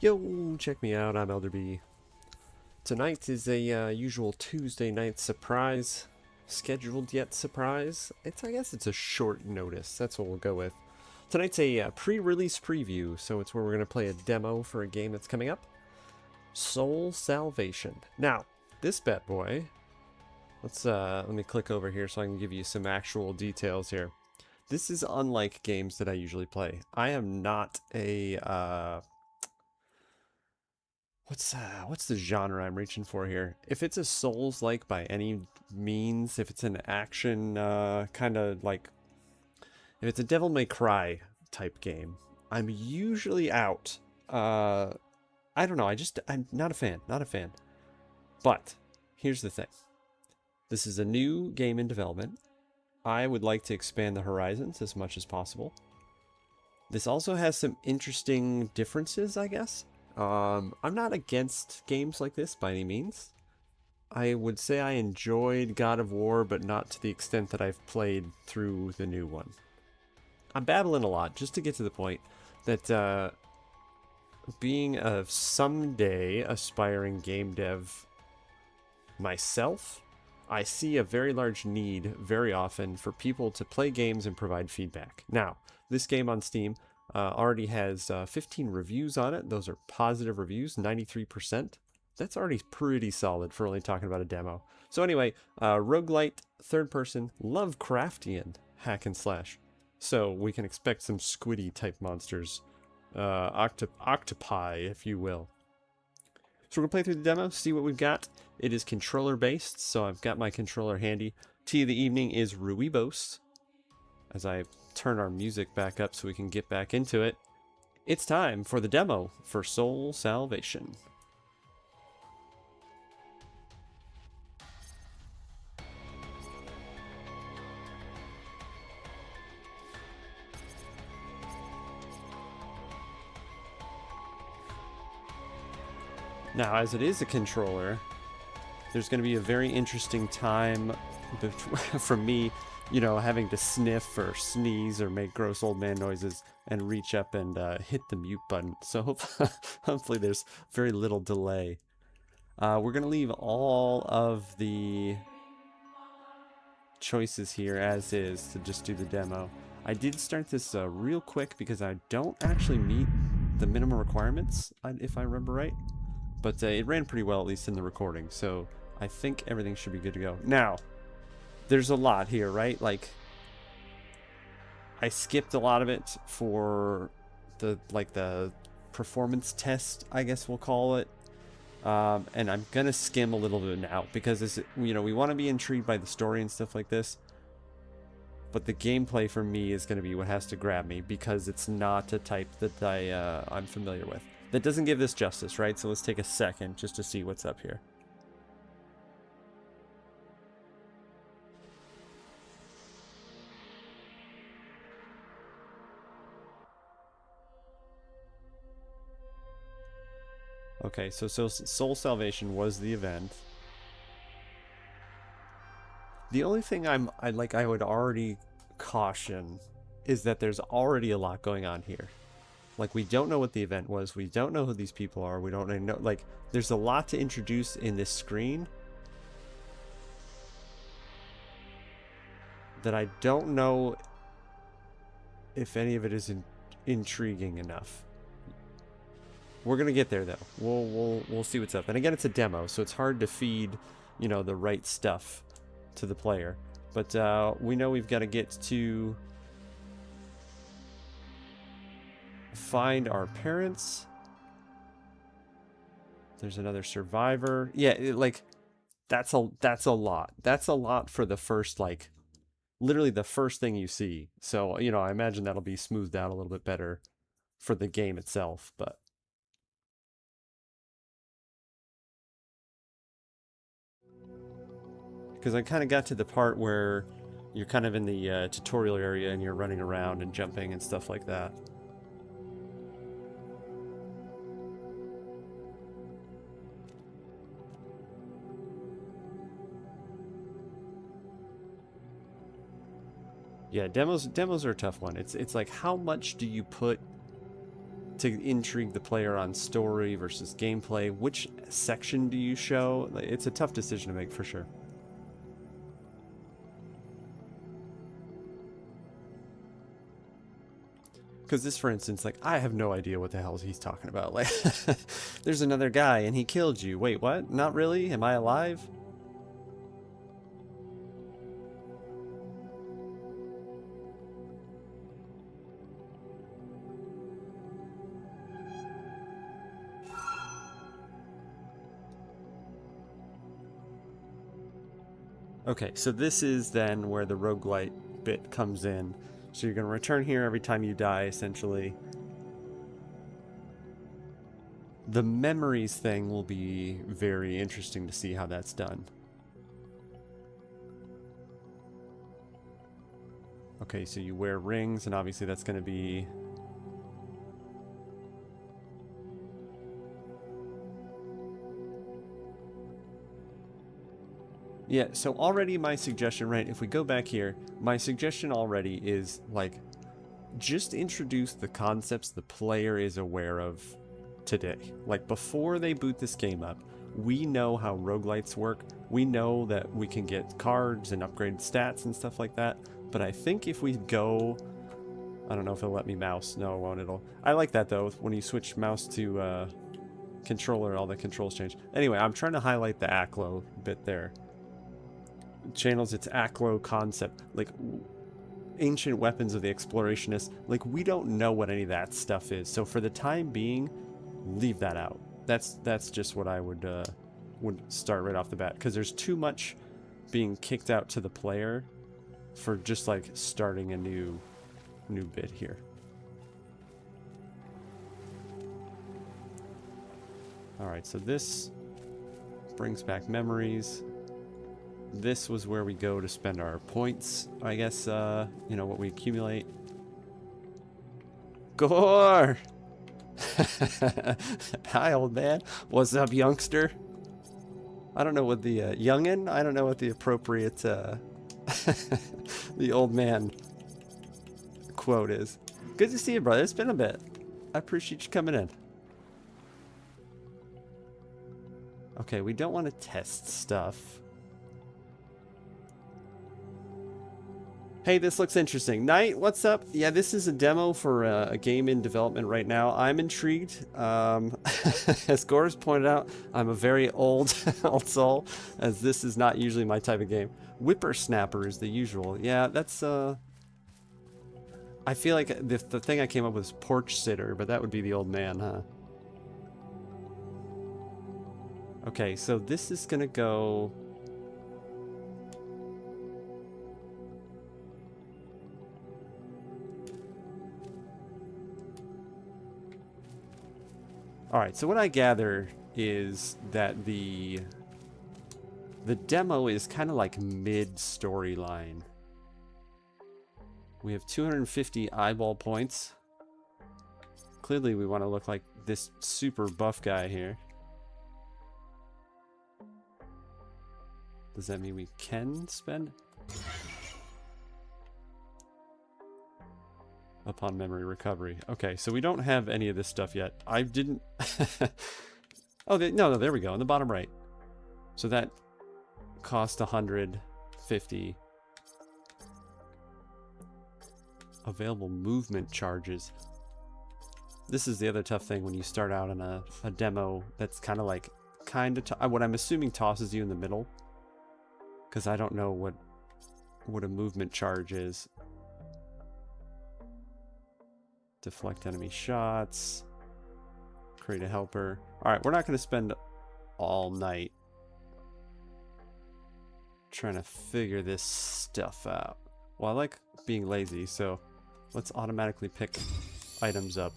Yo, check me out, I'm elderb. Tonight is a usual Tuesday night surprise. Scheduled yet surprise. I guess it's a short notice, that's what we'll go with. Tonight's a pre-release preview, so it's where we're going to play a demo for a game that's coming up. Soul Salvation. Now, this bad boy, let me click over here so I can give you some actual details here. This is unlike games that I usually play. I am not a, what's the genre I'm reaching for here? If it's a Souls-like by any means, if it's an action, kind of like, if it's a Devil May Cry type game, I'm usually out. I don't know, I'm not a fan, But, here's the thing. This is a new game in development. I would like to expand the horizons as much as possible. This also has some interesting differences, I guess. I'm not against games like this by any means. I would say I enjoyed God of War, but not to the extent that I've played through the new one. I'm babbling a lot, just to get to the point that being a someday aspiring game dev myself, I see a very large need very often for people to play games and provide feedback. Now, this game on Steam already has 15 reviews on it. Those are positive reviews, 93%. That's already pretty solid for only talking about a demo. So anyway, roguelite, third person, Lovecraftian hack and slash. So we can expect some squiddy type monsters, octopi, if you will. So we're going to play through the demo, see what we've got. It is controller based, so I've got my controller handy. Tea of the evening is Ruibos. As I turn our music back up so we can get back into it, it's time for the demo for Soul Salvation. Now, as it is a controller, there's going to be a very interesting time for me, you know, having to sniff or sneeze or make gross old man noises and reach up and hit the mute button. So hopefully there's very little delay. We're going to leave all of the choices here as is to just do the demo. I did start this real quick because I don't actually meet the minimum requirements, if I remember right. But it ran pretty well, at least in the recording, so I think everything should be good to go. Now, there's a lot here, right? Like, I skipped a lot of it for the performance test, I guess we'll call it. And I'm gonna skim a little bit now because we want to be intrigued by the story and stuff like this. But the gameplay for me is gonna be what has to grab me because it's not a type that I'm familiar with. That doesn't give this justice, right? So let's take a second just to see what's up here. Okay, so Soul Salvation was the event. The only thing I would already caution is that there's already a lot going on here. Like, we don't know what the event was, we don't know who these people are, we don't know, like, there's a lot to introduce in this screen that I don't know if any of it is intriguing enough. We're gonna get there though. We'll see what's up. And again, it's a demo, so it's hard to feed, you know, the right stuff to the player. But we know we've got to get to find our parents. There's another survivor. Yeah, that's a lot. That's a lot for the first, like, literally the first thing you see. So, you know, I imagine that'll be smoothed out a little bit better for the game itself, but because I kind of got to the part where you're kind of in the tutorial area and you're running around and jumping and stuff like that. Yeah, demos are a tough one. It's like, how much do you put to intrigue the player on story versus gameplay. Which section do you show? It's a tough decision to make for sure. Because this, for instance, like, I have no idea what the hell he's talking about. Like, there's another guy and he killed you. Wait, what? Not really? Am I alive? Okay, so this is then where the roguelite bit comes in. So you're going to return here every time you die, essentially. The memories thing will be very interesting to see how that's done. Okay, so you wear rings, and obviously that's going to be... Yeah, so already my suggestion, right, if we go back here, my suggestion already is, like, just introduce the concepts the player is aware of today. Like, before they boot this game up, we know how roguelites work. We know that we can get cards and upgrade stats and stuff like that. But I think if we go... I don't know if it'll let me mouse. No, it won't. I like that, though, when you switch mouse to controller, all the controls change. Anyway, I'm trying to highlight the ACLO bit there. Channels its ACLO concept, like ancient weapons of the explorationists. Like, we don't know what any of that stuff is, so for the time being, leave that out. That's just what I would start right off the bat, because there's too much being kicked out to the player for just like starting a new bit here. All right, so this brings back memories. This was where we go to spend our points, I guess, you know, what we accumulate. Gore! Hi, old man. What's up, youngster? I don't know what the, youngin'? I don't know what the appropriate, the old man quote is. Good to see you, brother. It's been a bit. I appreciate you coming in. Okay, we don't want to test stuff. Hey, this looks interesting. Knight, what's up? Yeah, this is a demo for a game in development right now. I'm intrigued. As Gore's pointed out, I'm a very old soul, as this is not usually my type of game. Whippersnapper is the usual. Yeah, that's... I feel like the thing I came up with is porch sitter, but that would be the old man, huh? Okay, so this is gonna go... Alright, so what I gather is that the demo is kind of like mid-storyline. We have 250 eyeball points. Clearly we want to look like this super buff guy here. Does that mean we can spend? Upon memory recovery. Okay, so we don't have any of this stuff yet. I didn't... Oh, no, there we go, in the bottom right. So that cost 150. Available movement charges. This is the other tough thing when you start out in a demo that's kind of like... what I'm assuming tosses you in the middle. Because I don't know what a movement charge is. Deflect enemy shots. Create a helper. Alright, we're not going to spend all night trying to figure this stuff out. Well, I like being lazy, so let's automatically pick items up.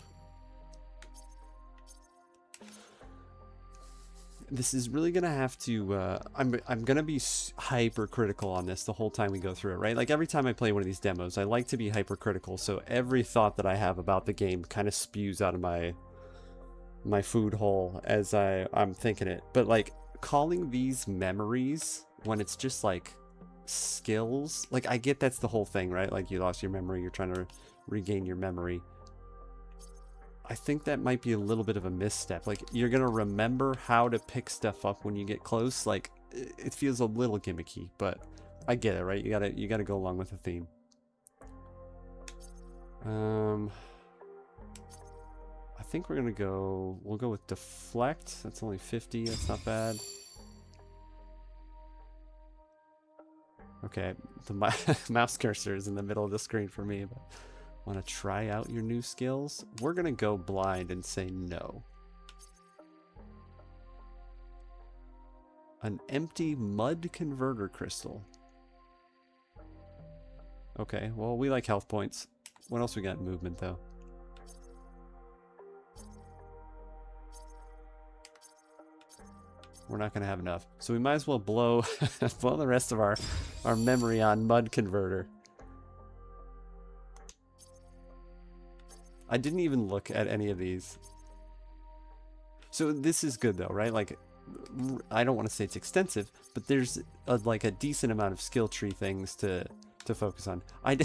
This is really gonna have to, I'm gonna be hypercritical on this the whole time we go through it, right? Like, every time I play one of these demos, I like to be hypercritical, so every thought that I have about the game kind of spews out of my food hole as I'm thinking it. But, like, calling these memories when it's just, like, skills, like, I get that's the whole thing, right? Like, you lost your memory, you're trying to regain your memory. I think that might be a little bit of a misstep. Like, you're gonna remember how to pick stuff up when you get close. Like, it feels a little gimmicky, but I get it, right? You gotta go along with the theme. I think we'll go with deflect. That's only 50, that's not bad. Okay, the mouse cursor is in the middle of the screen for me, but want to try out your new skills? We're gonna go blind and say no. An empty mud converter crystal. Okay, well, we like health points. What else we got in movement, though? We're not going to have enough. So we might as well blow, blow the rest of our memory on mud converter. I didn't even look at any of these. So this is good, though, right? Like, I don't want to say it's extensive, but there's like a decent amount of skill tree things to focus on. I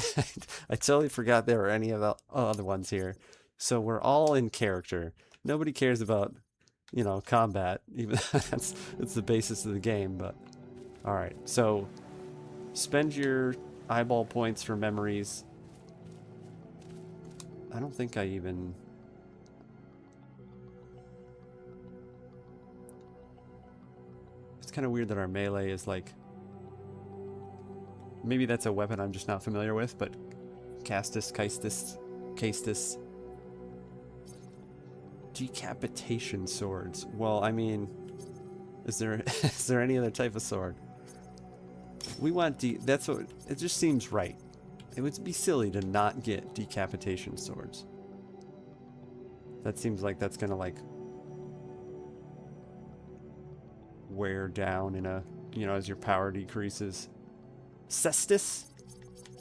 totally forgot there were any of the other ones here. So we're all in character. Nobody cares about, you know, combat. Even that's the basis of the game. But all right. So spend your eyeball points for memories. I don't think I even. It's kind of weird that our melee is like. Maybe that's a weapon I'm just not familiar with, but Castus, Castus. Decapitation swords. Well, I mean, is there any other type of sword? We want that's what it just seems right. It would be silly to not get decapitation swords. That seems like that's gonna like wear down in a, you know, as your power decreases. Cestus?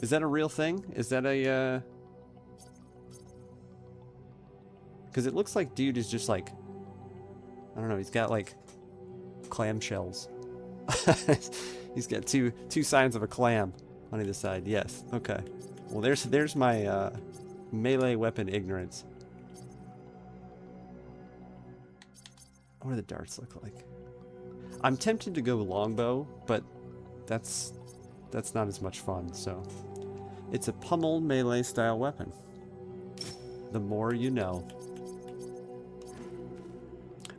Is that a real thing? Is that a because it looks like dude is just like, I don't know, he's got like clamshells. He's got two signs of a clam on either side. Yes. Okay. Well, there's my melee weapon ignorance. What do the darts look like? I'm tempted to go longbow, but that's not as much fun. So it's a pummel melee style weapon. The more you know.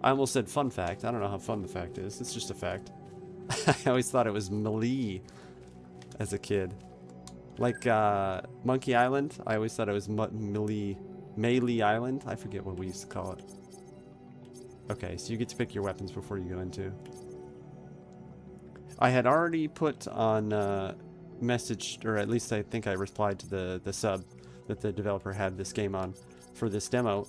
I almost said fun fact. I don't know how fun the fact is. It's just a fact. I always thought it was melee as a kid. Like Monkey Island, I always thought it was melee Island. I forget what we used to call it. Okay, so you get to pick your weapons before you go into. I had already put on message, or at least I think I replied to the sub that the developer had this game on for this demo.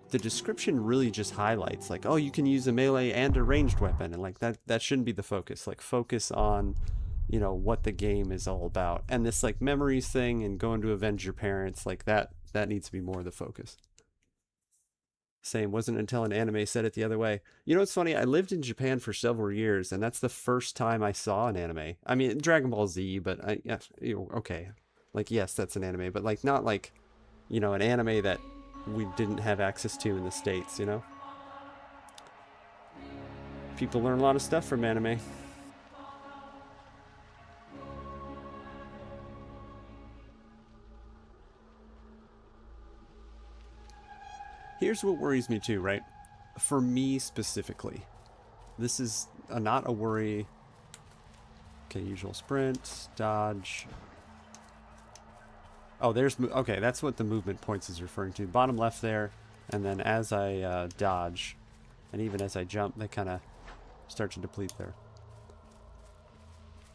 The description really just highlights like, oh, you can use a melee and a ranged weapon, and like that shouldn't be the focus. Like, focus on, you know, what the game is all about. And this like memories thing and going to avenge your parents, like that needs to be more of the focus. Same, wasn't until an anime said it the other way. You know what's funny? I lived in Japan for several years, and that's the first time I saw an anime. I mean, Dragon Ball Z, but okay. Like, yes, that's an anime, but like not like, you know, an anime that we didn't have access to in the States, you know? People learn a lot of stuff from anime. Here's what worries me too, right? For me specifically, this is not a worry. Okay, usual sprint, dodge. Oh, okay, that's what the movement points is referring to. Bottom left there, and then as I dodge, and even as I jump, they kind of start to deplete there.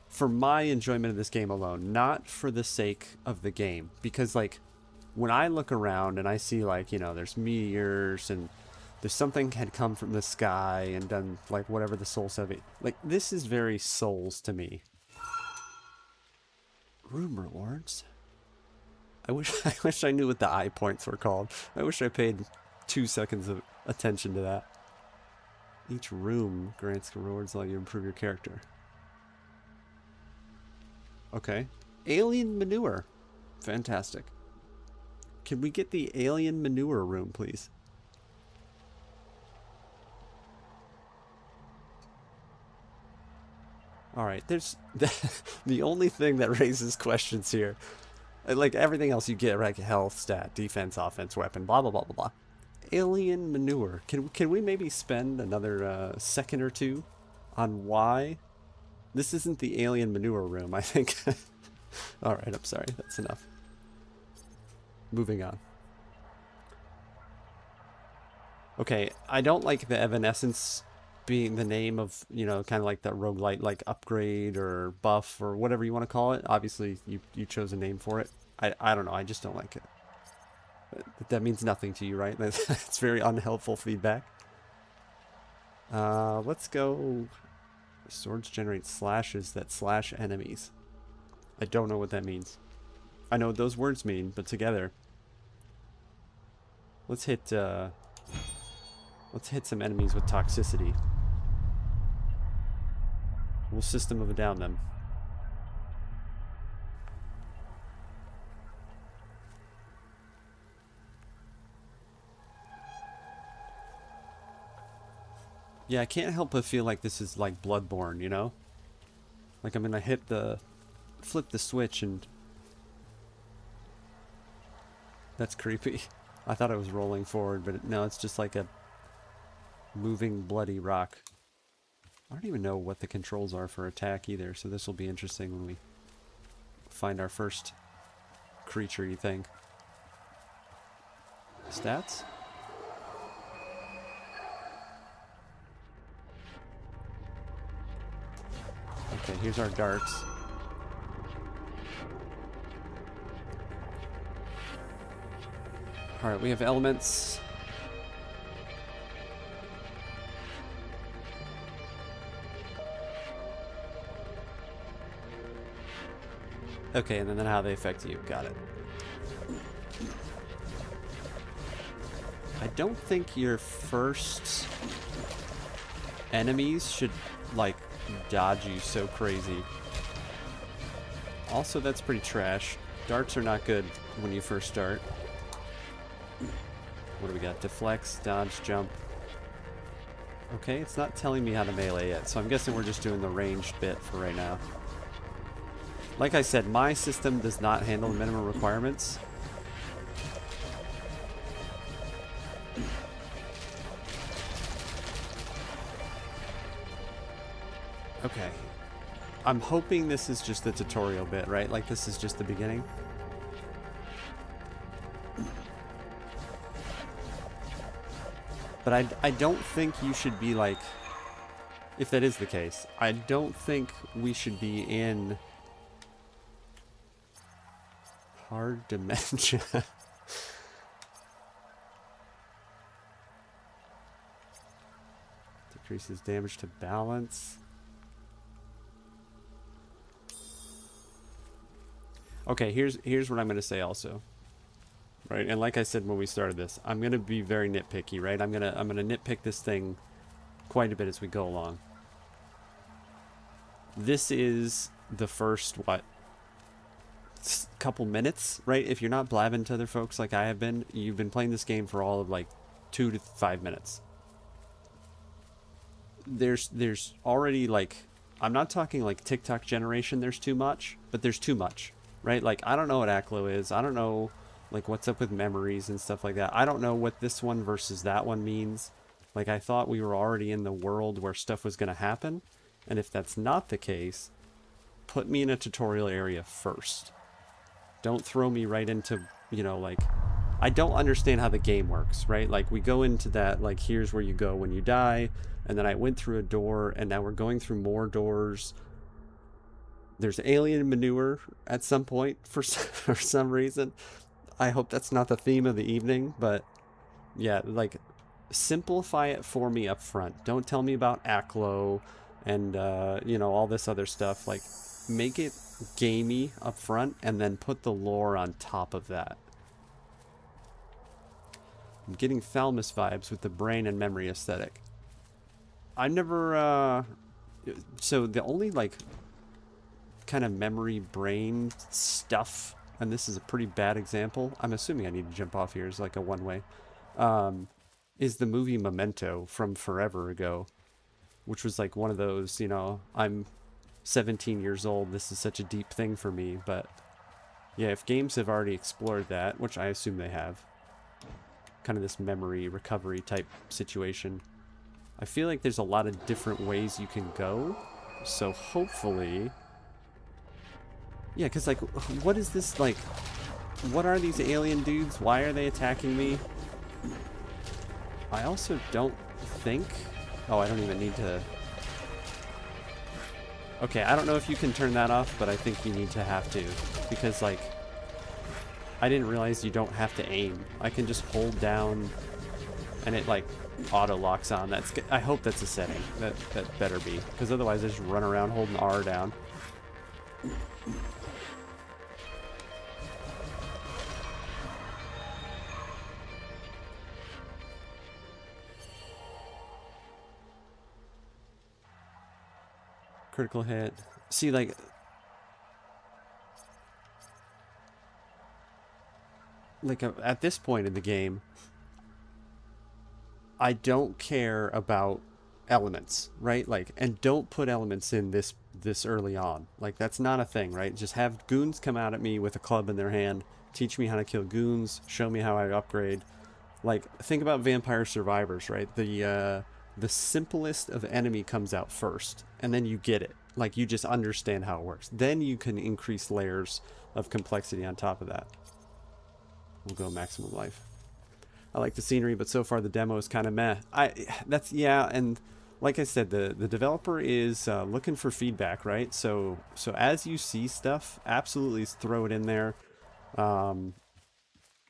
For my enjoyment of this game alone, not for the sake of the game, because like, when I look around and I see like, you know, there's meteors and there's something had come from the sky and done like whatever the Soul said, like this is very Souls to me. Room rewards. I wish I knew what the eye points were called. I wish I paid 2 seconds of attention to that. Each room grants rewards while you improve your character. Okay. Alien manure. Fantastic. Can we get the alien manure room, please? Alright, there's... the only thing that raises questions here. Like, everything else you get, right? Health, stat, defense, offense, weapon, blah, blah, blah, blah, blah. Alien manure. Can we maybe spend another second or two on why this isn't the alien manure room, I think. Alright, I'm sorry. That's enough. Moving on. Okay, I don't like the Evanescence being the name of, you know, kind of like that roguelite, like upgrade or buff or whatever you want to call it. Obviously, you chose a name for it. I don't know. I just don't like it. But that means nothing to you, right? That's very unhelpful feedback. Let's go. Swords generate slashes that slash enemies. I don't know what that means. I know what those words mean, but together. Let's hit some enemies with toxicity. We'll system of a down them. Yeah, I can't help but feel like this is like Bloodborne, you know? Like I'm gonna flip the switch and... That's creepy. I thought it was rolling forward, but no, it's just like a moving bloody rock. I don't even know what the controls are for attack either, so this will be interesting when we find our first creature-y thing. Stats? Okay, here's our darts. Alright, we have elements. Okay, and then how they affect you. Got it. I don't think your first enemies should, like, dodge you so crazy. Also, that's pretty trash. Darts are not good when you first start. What do we got? Deflects, dodge, jump. Okay, it's not telling me how to melee yet, so I'm guessing we're just doing the ranged bit for right now. Like I said, my system does not handle the minimum requirements. Okay. I'm hoping this is just the tutorial bit, right? Like this is just the beginning. But I don't think you should be like... If that is the case, I don't think we should be in... Hard dementia. Decreases damage to balance. Okay, here's what I'm going to say also. Right? And like I said when we started this, I'm going to be very nitpicky, right? I'm going to nitpick this thing quite a bit as we go along. This is the first what? Couple minutes, right? If you're not blabbing to other folks like I have been, you've been playing this game for all of like 2 to 5 minutes. There's already like, I'm not talking like TikTok generation, there's too much, but there's too much, right? Like, I don't know what Aklo is. I don't know like what's up with memories and stuff like that. I don't know what this one versus that one means. Like, I thought we were already in the world where stuff was going to happen. And if that's not the case, put me in a tutorial area first. Don't throw me right into, you know, like, I don't understand how the game works, right? Like, we go into that, like, here's where you go when you die, and then I went through a door, and now we're going through more doors. There's alien manure at some point for some reason. I hope that's not the theme of the evening, but yeah, like, simplify it for me up front. Don't tell me about Aklo and, you know, all this other stuff. Like, make it gamey up front and then put the lore on top of that. I'm getting Thalamus vibes with the brain and memory aesthetic. I never, so the only, like, kind of memory brain stuff and this is a pretty bad example. I'm assuming I need to jump off here as like a one-way. Is the movie Memento from forever ago, which was like one of those, you know, I'm 17 years old, this is such a deep thing for me, but yeah, if games have already explored that, which I assume they have, kind of this memory recovery type situation, I feel like there's a lot of different ways you can go, so hopefully... Yeah, because like, what is this, like, what are these alien dudes? Why are they attacking me? I also don't think... Oh, I don't even need to... Okay, I don't know if you can turn that off, but I think you need to have to. Because, like, I didn't realize you don't have to aim. I can just hold down and it, like, auto-locks on. I hope that's a setting. That better be. Because otherwise I just run around holding R down. Critical hit. See, like... at this point in the game, I don't care about elements, right? Like, and don't put elements in this early on. Like, that's not a thing, right? Just have goons come out at me with a club in their hand, teach me how to kill goons, show me how I upgrade. Like, think about Vampire Survivors, right? The simplest of enemy comes out first, and then you get it. Like, you just understand how it works. Then you can increase layers of complexity on top of that. We'll go maximum life. I like the scenery, but so far the demo is kind of meh. Yeah, and like I said, the developer is looking for feedback, right? So as you see stuff, absolutely throw it in there,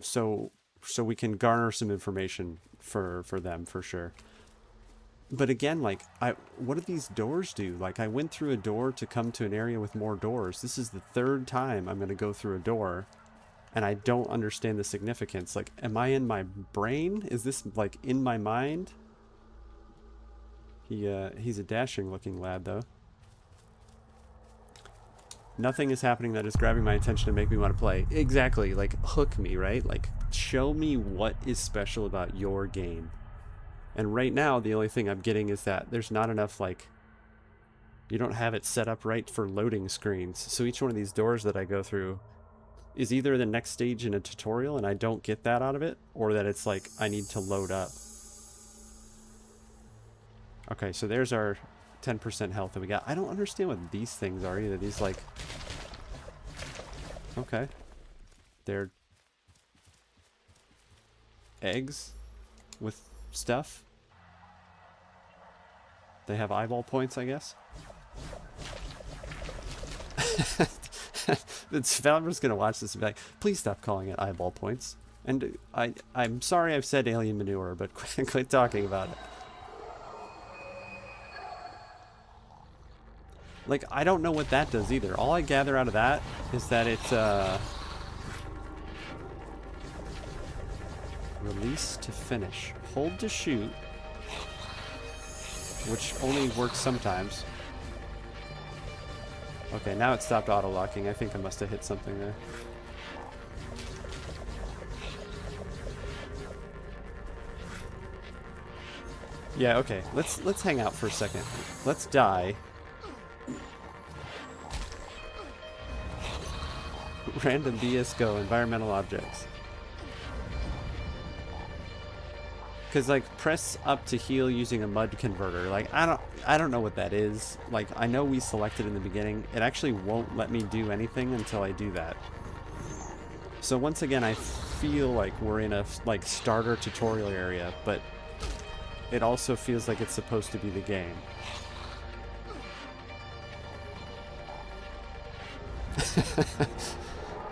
so we can garner some information for them for sure. But again, like, what do these doors do? Like, I went through a door to come to an area with more doors. This is the third time I'm going to go through a door, and I don't understand the significance. Like, am I in my brain? Is this, like, in my mind? He's a dashing-looking lad, though. Nothing is happening that is grabbing my attention to make me want to play. Exactly. Like, hook me, right? Like, show me what is special about your game. And right now, the only thing I'm getting is that there's not enough, like, you don't have it set up right for loading screens. So each one of these doors that I go through is either the next stage in a tutorial and I don't get that out of it, or that it's like I need to load up. Okay, so there's our 10% health that we got. I don't understand what these things are either. These, like... Okay. They're... eggs with stuff. They have eyeball points, I guess. The developer's gonna watch this and be like, please stop calling it eyeball points. And I'm sorry I've said alien manure, but quit talking about it. Like, I don't know what that does either. All I gather out of that is that it's release to finish. Hold to shoot, which only works sometimes. Okay, now it stopped auto-locking. I think I must have hit something there. Yeah, okay. Let's hang out for a second. Let's die. Random BS go, environmental objects. Because, like, press up to heal using a mud converter. Like, I don't know what that is. Like, I know we selected in the beginning. It actually won't let me do anything until I do that. So once again, I feel like we're in a, like, starter tutorial area, but it also feels like it's supposed to be the game.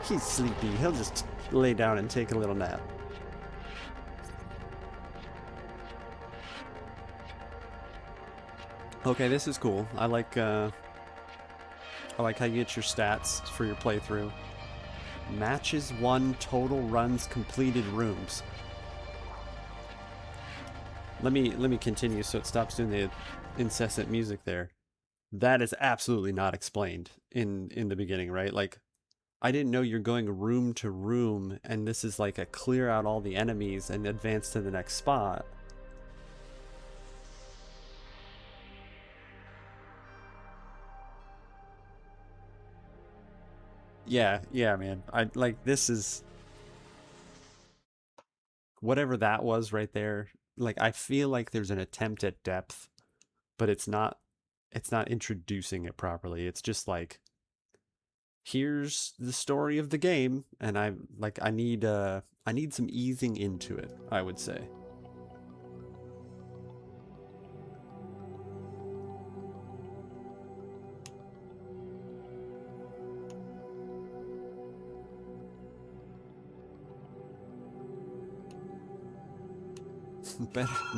He's sleepy. He'll just lay down and take a little nap. Okay, this is cool. I like how you get your stats for your playthrough. Matches won, total runs completed rooms. Let me continue so it stops doing the incessant music there. That is absolutely not explained in the beginning, right? Like, I didn't know you're going room to room, and this is like a clear out all the enemies and advance to the next spot. Yeah, yeah, man. I like this is whatever that was right there. Like I feel like there's an attempt at depth, but it's not introducing it properly. It's just like here's the story of the game, and I need some easing into it, I would say.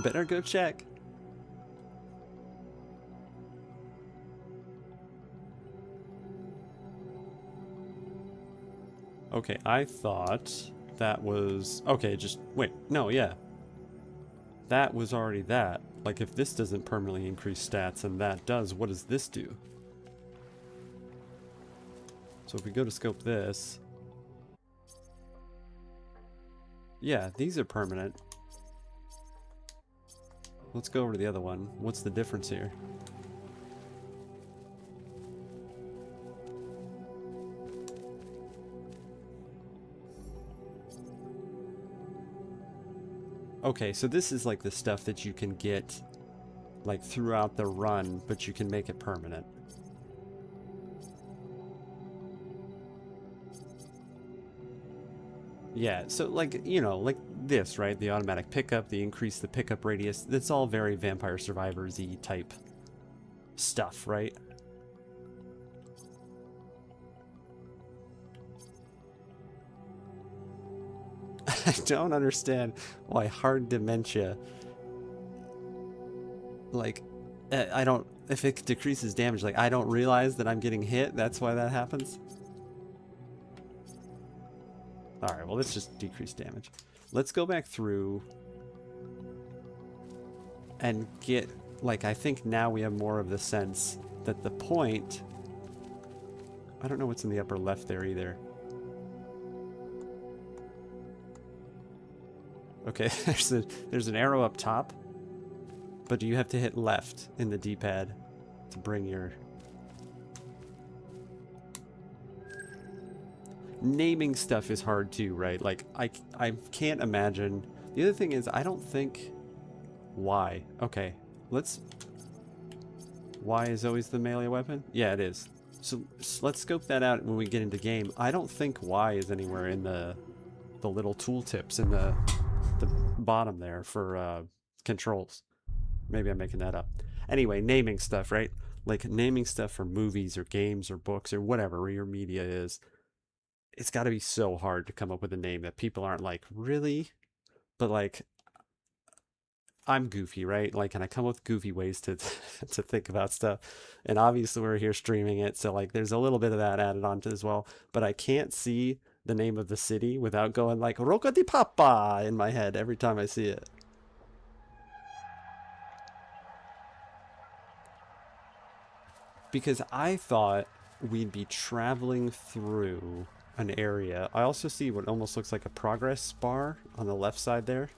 better go check. Okay, I thought that was okay, just wait. No, yeah. That was already that. Like if this doesn't permanently increase stats and that does, what does this do? So if we go to scope this, yeah, these are permanent. Let's go over to the other one. What's the difference here? Okay, so this is like the stuff that you can get like throughout the run, but you can make it permanent. Yeah, so like, you know, like this, right? The automatic pickup, the increase the pickup radius. That's all very Vampire Survivors-y type stuff, right? I don't understand why hard dementia, like, I don't, if it decreases damage, like, I don't realize that I'm getting hit. That's why that happens. Alright, well, let's just decrease damage. Let's go back through and get, like, I think now we have more of the sense that the point... I don't know what's in the upper left there either. Okay, there's an arrow up top, but you have to hit left in the D-pad to bring your... Naming stuff is hard too, right? Like, I can't imagine... The other thing is, I don't think... Y. Okay, let's... Y is always the melee weapon? Yeah, it is. So let's scope that out when we get into game. I don't think Y is anywhere in the little tooltips in the bottom there for controls. Maybe I'm making that up. Anyway, naming stuff, right? Like naming stuff for movies or games or books or whatever your media is. It's got to be so hard to come up with a name that people aren't like, really? But like, I'm goofy, right? Like, and I come up with goofy ways to to think about stuff. And obviously we're here streaming it, so like there's a little bit of that added onto as well. But I can't see the name of the city without going like Roca di Papa in my head every time I see it. Because I thought we'd be traveling through an area. I also see what almost looks like a progress bar on the left side there.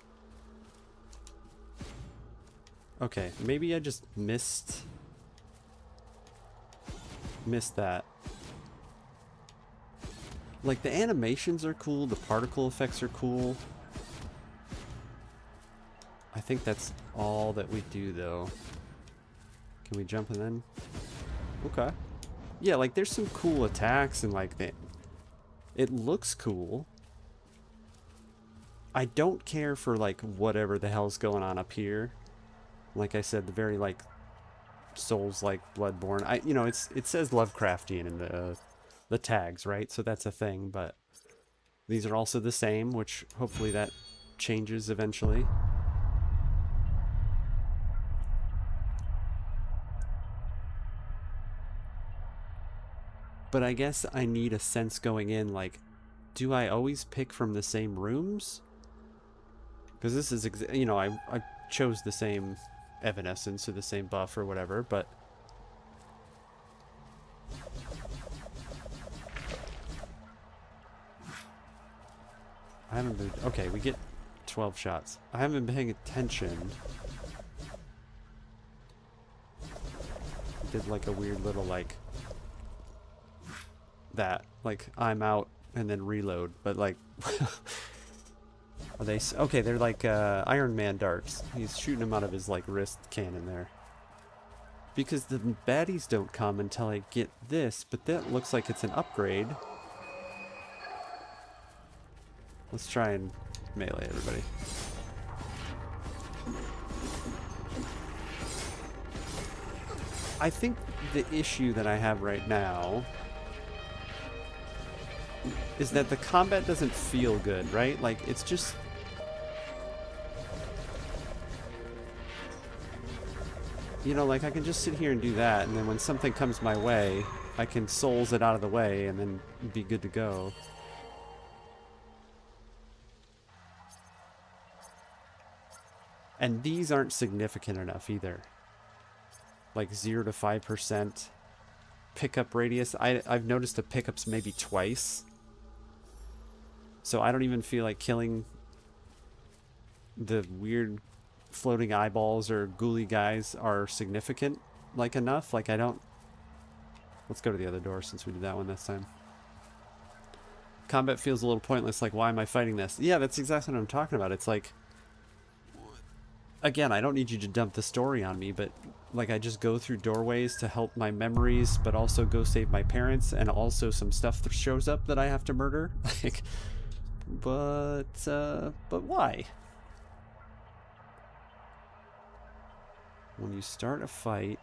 Okay, maybe I just missed that. Like, the animations are cool, the particle effects are cool. I think that's all that we do, though. Can we jump and then? Okay. Yeah, like, there's some cool attacks and, like, it looks cool. I don't care for, like, whatever the hell's going on up here. Like I said, the very, like, Souls-like Bloodborne. You know, it says Lovecraftian in the tags, right? So that's a thing, but these are also the same, which hopefully that changes eventually. But I guess I need a sense going in, like, do I always pick from the same rooms? Because this is, you know, I chose the same Evanescence or the same buff or whatever, but I haven't been... Okay, we get 12 shots. I haven't been paying attention. Did like a weird little like... That. Like, I'm out and then reload. But like... Are they... Okay, they're like Iron Man darts. He's shooting them out of his like wrist cannon there. Because the baddies don't come until I get this, but that looks like it's an upgrade. Let's try and melee everybody. I think the issue that I have right now is that the combat doesn't feel good, right? Like, it's just... You know, like, I can just sit here and do that, and then when something comes my way, I can souls it out of the way and then be good to go. And these aren't significant enough either. Like 0 to 5% pickup radius. I've noticed the pickups maybe twice. So I don't even feel like killing the weird floating eyeballs or ghouly guys are significant like enough. Like I don't... Let's go to the other door since we did that one this time. Combat feels a little pointless. Like, why am I fighting this? Yeah, that's exactly what I'm talking about. It's like... Again, I don't need you to dump the story on me, but like I just go through doorways to help my memories, but also go save my parents, and also some stuff that shows up that I have to murder. Like, but why? When you start a fight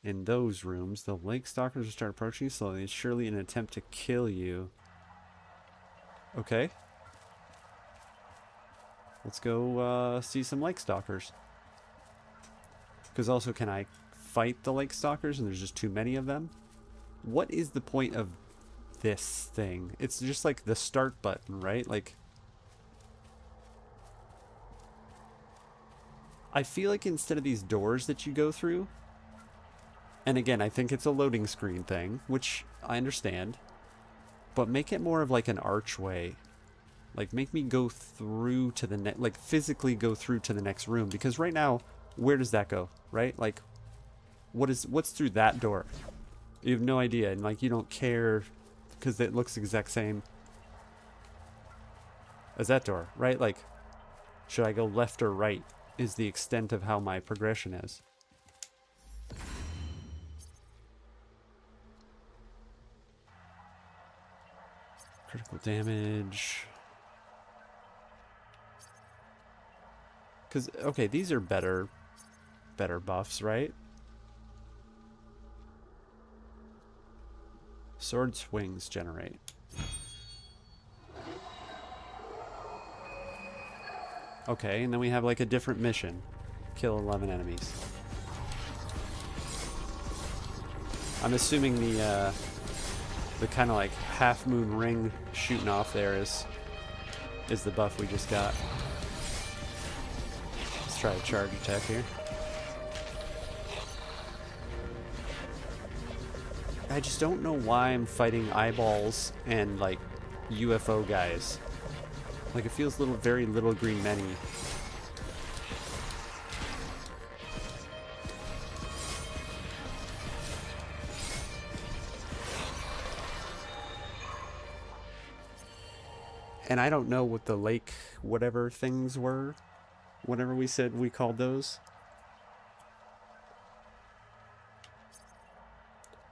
in those rooms, the lake stalkers will start approaching you slowly and surely in an attempt to kill you. Okay. Let's go see some lake stalkers. Because also, can I fight the lake stalkers and there's just too many of them? What is the point of this thing? It's just like the start button, right? Like, I feel like instead of these doors that you go through, and again, I think it's a loading screen thing, which I understand, but make it more of like an archway. Like, make me go through to the next, like, physically go through to the next room. Because right now, where does that go, right? Like, what's through that door? You have no idea, and, like, you don't care because it looks the exact same as that door, right? Like, should I go left or right is the extent of how my progression is. Critical damage... Because, okay, these are better buffs, right? Sword swings generate. Okay, and then we have like a different mission. Kill 11 enemies. I'm assuming the kind of like half moon ring shooting off there is the buff we just got. Try a charge attack here. I just don't know why I'm fighting eyeballs and like UFO guys. Like it feels very little green many. And I don't know what the lake whatever things were. Whatever we said we called those.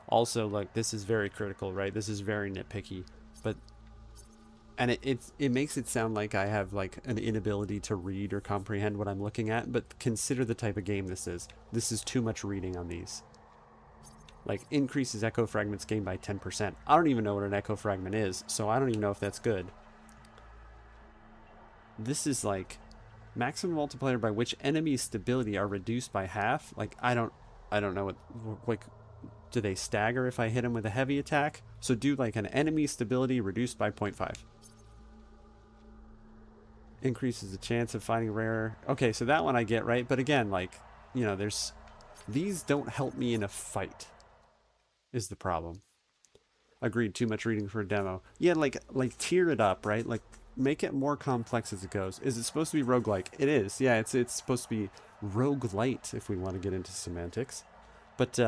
Also, like, this is very critical, right? This is very nitpicky. But, and it makes it sound like I have, like, an inability to read or comprehend what I'm looking at. But consider the type of game this is. This is too much reading on these. Like, increases echo fragments gained by 10%. I don't even know what an echo fragment is, so I don't even know if that's good. This is, like... Maximum multiplier by which enemy's stability are reduced by half. Like, I don't know what, like, do they stagger if I hit them with a heavy attack? So do like an enemy stability reduced by 0.5. Increases the chance of finding rare. Okay, so that one I get, right? But again, like, you know, these don't help me in a fight is the problem. Agreed, too much reading for a demo. Yeah, like tier it up, right? Like make it more complex as it goes. Is it supposed to be roguelike? It is. Yeah, it's supposed to be roguelite if we want to get into semantics. But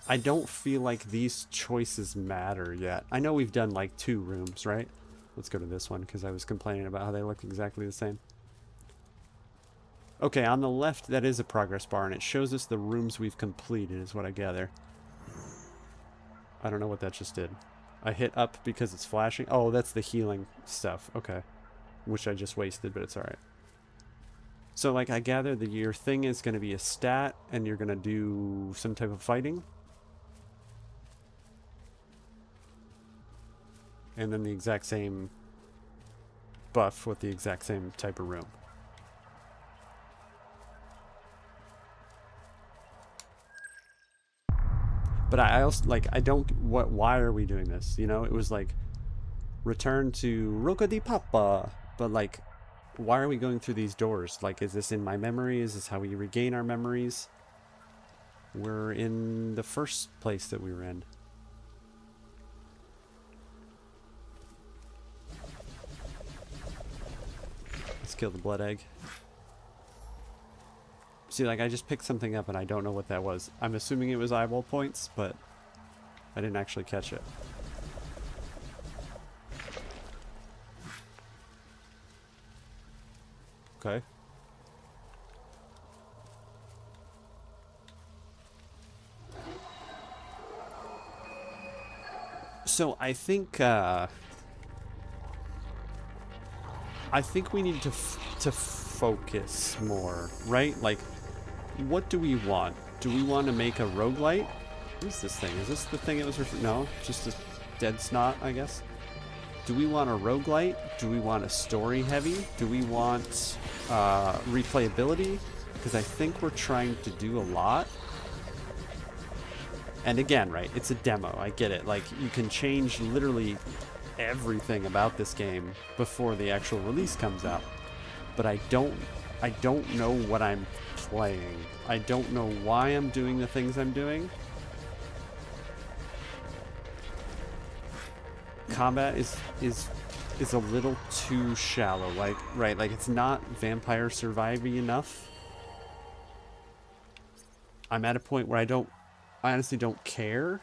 I don't feel like these choices matter yet. I know we've done like 2 rooms, right? Let's go to this one because I was complaining about how they look exactly the same. Okay, on the left, that is a progress bar, and it shows us the rooms we've completed, is what I gather. I don't know what that just did. I hit up because it's flashing. Oh, that's the healing stuff. Okay. Which I just wasted, but it's alright. So, like, I gather that your thing is going to be a stat, and you're going to do some type of fighting. And then the exact same buff with the exact same type of room. But I also, like, I don't, why are we doing this? You know, it was like, return to Roca di Papa. But, like, why are we going through these doors? Like, is this in my memory? Is this how we regain our memories? We're in the first place that we were in. Let's kill the blood egg. See, like, I just picked something up and I don't know what that was. I'm assuming it was eyeball points, but I didn't actually catch it. Okay. So I think we need to focus more, right? Like, what do we want? Do we want to make a roguelite? What is this thing? Is this the thing it was no, just a dead snot, I guess. Do we want a roguelite? Do we want a story heavy? Do we want replayability? Because I think we're trying to do a lot. And again, right, it's a demo. I get it. Like, you can change literally everything about this game before the actual release comes out. But I don't know what I'm playing. I don't know why I'm doing the things I'm doing. Combat is a little too shallow. Like, right, like it's not Vampire Survivor-y enough. I'm at a point where I honestly don't care.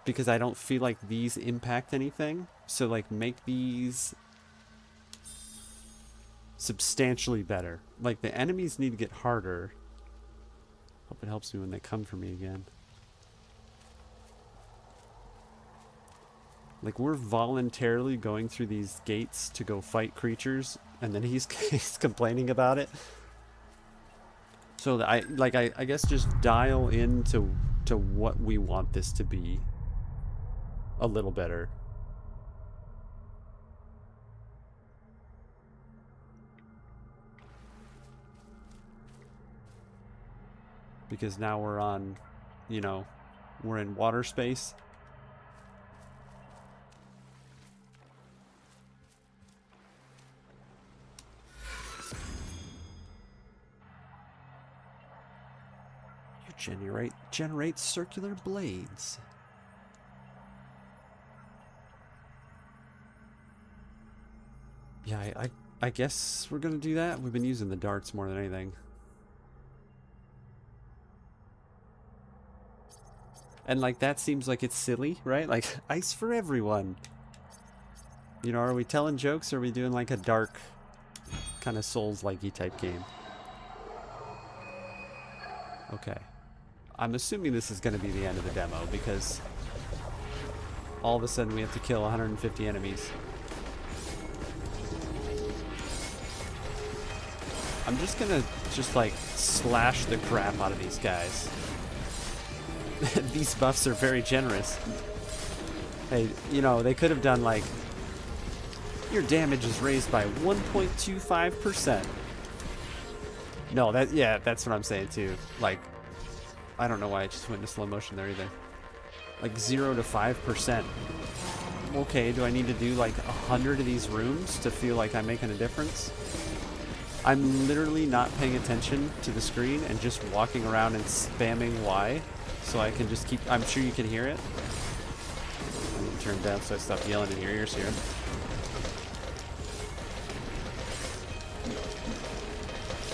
Because I don't feel like these impact anything. So, like, make these substantially better. Like, the enemies need to get harder. Hope it helps me when they come for me again. Like, we're voluntarily going through these gates to go fight creatures, and then he's complaining about it. So I guess just dial into what we want this to be a little better. Because now we're on, you know, we're in water space. You generate circular blades. Yeah, I guess we're gonna do that. We've been using the darts more than anything. And, like, that seems like it's silly, right? Like, ice for everyone. You know, are we telling jokes, or are we doing, like, a dark, kind of Souls-likey type game? Okay. I'm assuming this is going to be the end of the demo, because all of a sudden we have to kill 150 enemies. I'm just going to, like, slash the crap out of these guys. These buffs are very generous. Hey, you know, they could have done, like, your damage is raised by 1.25%. No, that's what I'm saying too. Like, I don't know why I just went into slow motion there either. Like 0 to 5%. Okay, do I need to do like 100 of these rooms to feel like I'm making a difference? I'm literally not paying attention to the screen and just walking around and spamming Y so I can just keep... I'm sure you can hear it. I need to turn it down so I stop yelling in your ears here.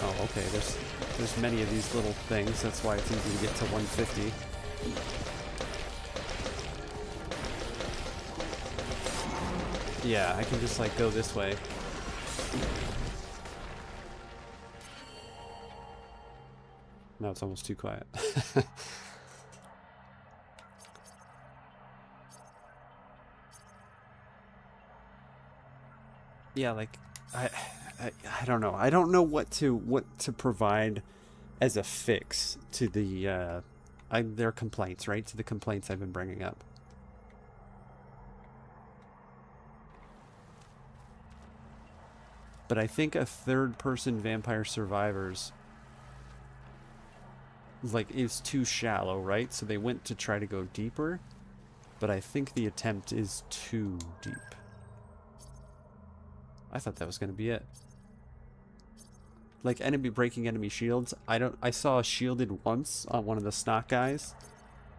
Oh, okay, there's many of these little things. That's why it's easy to get to 150. Yeah, I can just like go this way. Now it's almost too quiet. Yeah, like I don't know. I don't know what to provide as a fix to the their complaints, right? To the complaints I've been bringing up. But I think a third-person Vampire Survivors like is too shallow, right? So they went to try to go deeper, but I think the attempt is too deep. I thought that was going to be it. Like breaking enemy shields. I saw shielded once on one of the Snock guys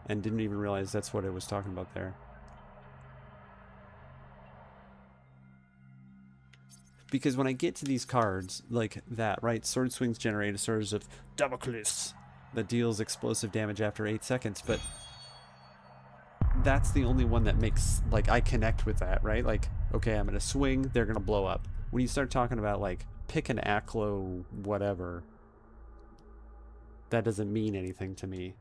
and didn't even realize that's what it was talking about there. Because when I get to these cards like that, right? Sword swings generate a surge of Damocles that deals explosive damage after 8 seconds, but that's the only one that makes, like, I connect with that, right? Like, okay, I'm gonna swing, they're gonna blow up. When you start talking about, like, pick an Aclo whatever, that doesn't mean anything to me.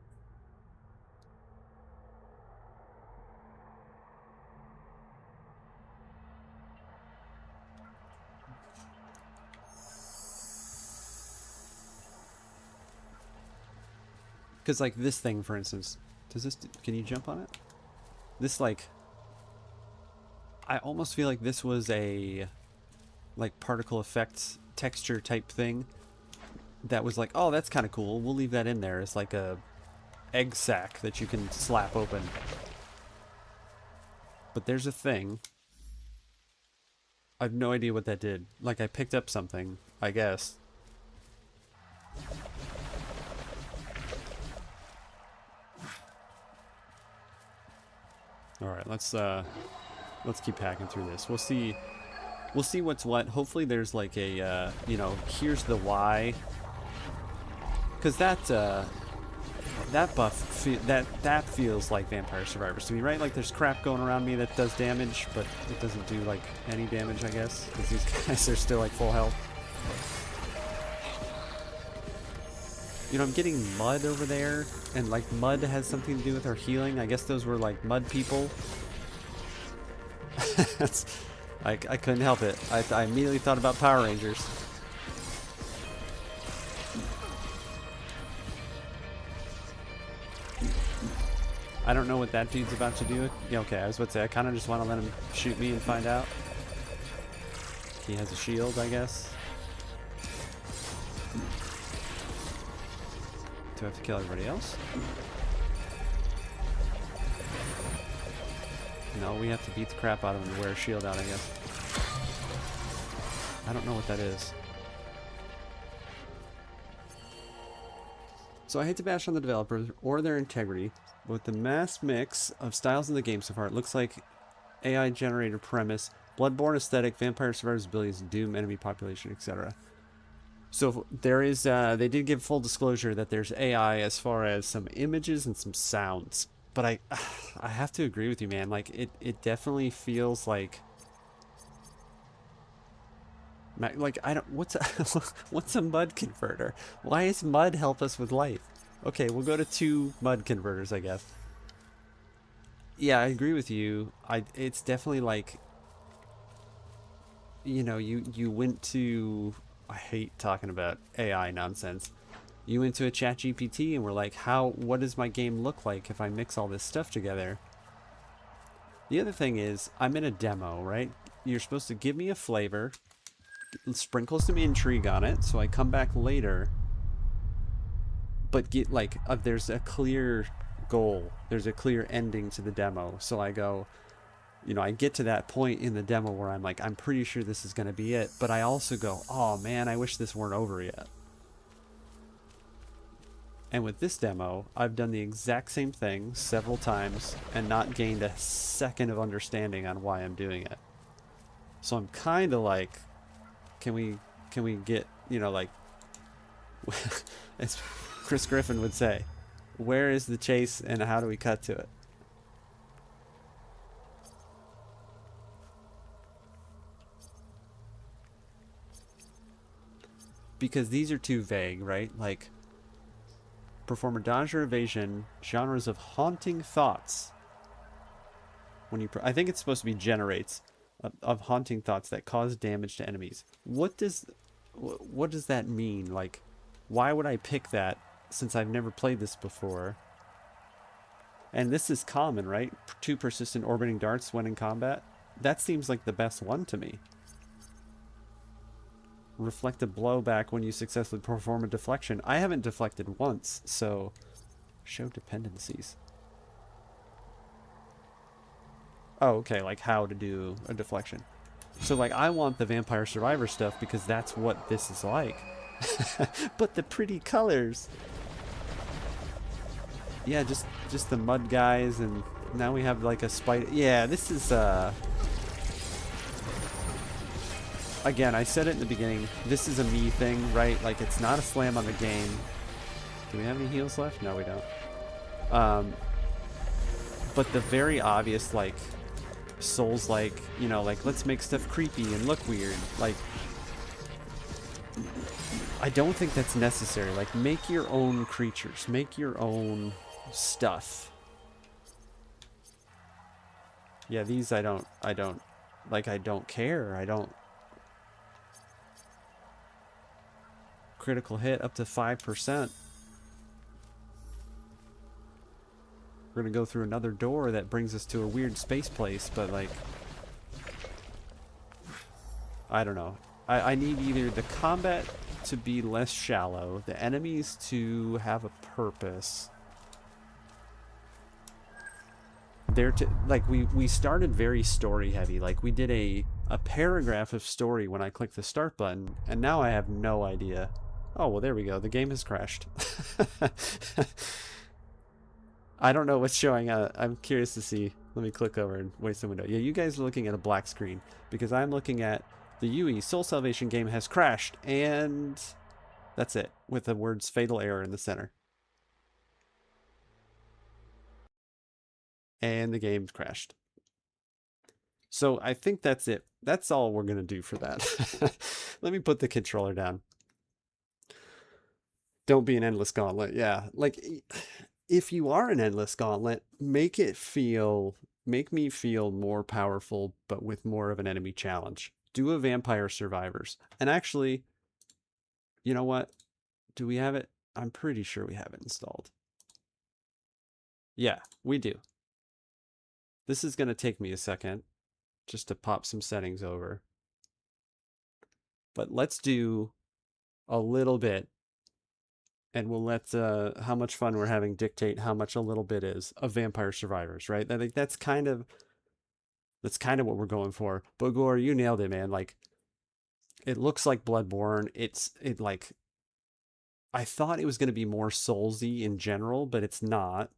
Because, like, this thing, for instance, can you jump on it? This, like, I almost feel like this was a, like, particle effects texture type thing that was like, oh, that's kind of cool. We'll leave that in there. It's like a egg sack that you can slap open. But there's a thing. I have no idea what that did. Like, I picked up something, I guess. All right, let's keep hacking through this. We'll see what's what. Hopefully there's like a you know, here's the why, because that buff that feels like Vampire Survivors to me, right? Like there's crap going around me that does damage, but it doesn't do like any damage, I guess, because these guys are still like full health. You know, I'm getting mud over there, and like mud has something to do with our healing. I guess those were like mud people. I couldn't help it. I immediately thought about Power Rangers. I don't know what that dude's about to do. Yeah, okay, I was about to say, I kind of just want to let him shoot me and find out. He has a shield, I guess. Do I have to kill everybody else? No, we have to beat the crap out of him to wear a shield out, I guess. I don't know what that is. So I hate to bash on the developers or their integrity, but with the mass mix of styles in the game so far, it looks like AI generated premise, Bloodborne aesthetic, Vampire Survivors abilities, Doom enemy population, etc. So there is, they did give full disclosure that there's AI as far as some images and some sounds. But I have to agree with you, man. Like, it definitely feels like I don't, what's a mud converter? Why does mud help us with life? Okay, we'll go to 2 mud converters, I guess. Yeah, I agree with you. It's definitely like, you know, you went to, I hate talking about AI nonsense. You went to a chat GPT and were like, what does my game look like if I mix all this stuff together? The other thing is, I'm in a demo, right? You're supposed to give me a flavor, sprinkle some intrigue on it, so I come back later, but get like, there's a clear goal, there's a clear ending to the demo. So I go, you know, I get to that point in the demo where I'm like, I'm pretty sure this is going to be it, but I also go, oh man, I wish this weren't over yet. And with this demo, I've done the exact same thing several times and not gained a second of understanding on why I'm doing it. So I'm kind of like, can we get, you know, like, as Chris Griffin would say, where is the chase and how do we cut to it? Because these are too vague, right? Like, perform a dodge or evasion, genres of haunting thoughts. When you, I think it's supposed to be generates of haunting thoughts that cause damage to enemies. What does that mean? Like, why would I pick that since I've never played this before? And this is common, right? 2 persistent orbiting darts when in combat. That seems like the best one to me. Reflect a blowback when you successfully perform a deflection. I haven't deflected once, so show dependencies. Oh, okay, like how to do a deflection. So like I want the Vampire Survivor stuff because that's what this is like. But the pretty colors. Yeah, just the mud guys, and now we have like a spider. Yeah, this is again, I said it in the beginning, this is a me thing, right? Like, it's not a slam on the game. Do we have any heals left? No, we don't. But the very obvious, like, Souls-like, you know, like, let's make stuff creepy and look weird. Like, I don't think that's necessary. Like, make your own creatures. Make your own stuff. Yeah, these I don't care. I don't... Critical hit up to 5%. We're gonna go through another door that brings us to a weird space place, but like, I don't know. I need either the combat to be less shallow, the enemies to have a purpose. Like we started very story heavy. Like we did a paragraph of story when I clicked the start button, and now I have no idea. Oh, well, there we go. The game has crashed. I don't know what's showing. I'm curious to see. Let me click over and waste the window. Yeah, you guys are looking at a black screen because I'm looking at the UE Soul Salvation game has crashed, and that's it, with the words fatal error in the center. And the game's crashed. So I think that's it. That's all we're going to do for that. Let me put the controller down. Don't be an endless gauntlet. Yeah, like if you are an endless gauntlet, make me feel more powerful, but with more of an enemy challenge. Do a Vampire Survivors. And actually, you know what? Do we have it? I'm pretty sure we have it installed. Yeah, we do. This is going to take me a second just to pop some settings over. But let's do a little bit, and we'll let how much fun we're having dictate how much a little bit is of Vampire Survivors, right? I think that's kind of what we're going for. But Gore, you nailed it, man. Like, it looks like Bloodborne. It like, I thought it was going to be more Soulsy in general, but it's not.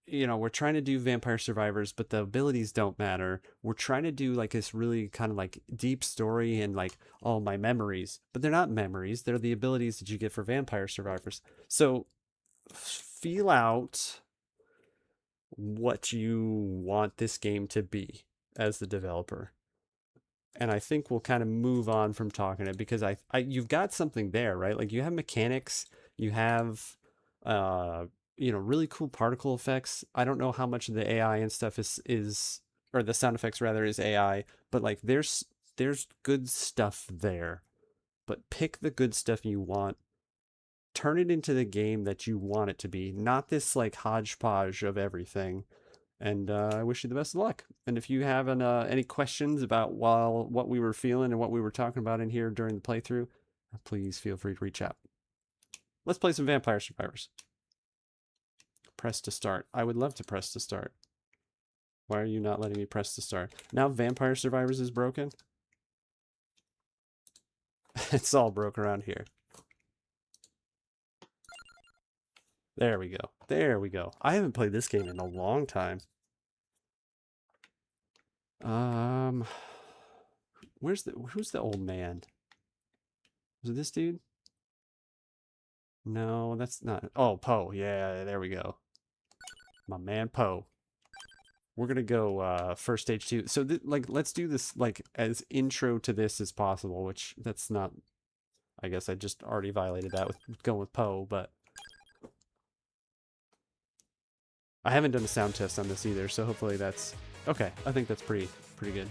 You know, we're trying to do Vampire Survivors, but the abilities don't matter. We're trying to do like this really kind of like deep story and like all my memories, but they're not memories. They're the abilities that you get for Vampire Survivors. So feel out what you want this game to be as the developer. And I think we'll kind of move on from talking it because you've got something there, right? Like you have mechanics, you have, you know, really cool particle effects. I don't know how much of the AI and stuff is or the sound effects rather is AI, but like there's good stuff there. But pick the good stuff you want. Turn it into the game that you want it to be, not this like hodgepodge of everything. And I wish you the best of luck. And if you have any questions about what we were feeling and what we were talking about in here during the playthrough, please feel free to reach out. Let's play some Vampire Survivors. Press to start. I would love to press to start. Why are you not letting me press to start? Now Vampire Survivors is broken? It's all broke around here. There we go. There we go. I haven't played this game in a long time. Who's the old man? Was it this dude? No, that's not. Oh, Poe. Yeah, there we go. My man Poe. We're gonna go first stage 2. So like, let's do this like as intro to this as possible, which that's not. I guess I just already violated that with going with Poe, but I haven't done a sound test on this either, so hopefully that's okay. I think that's pretty good.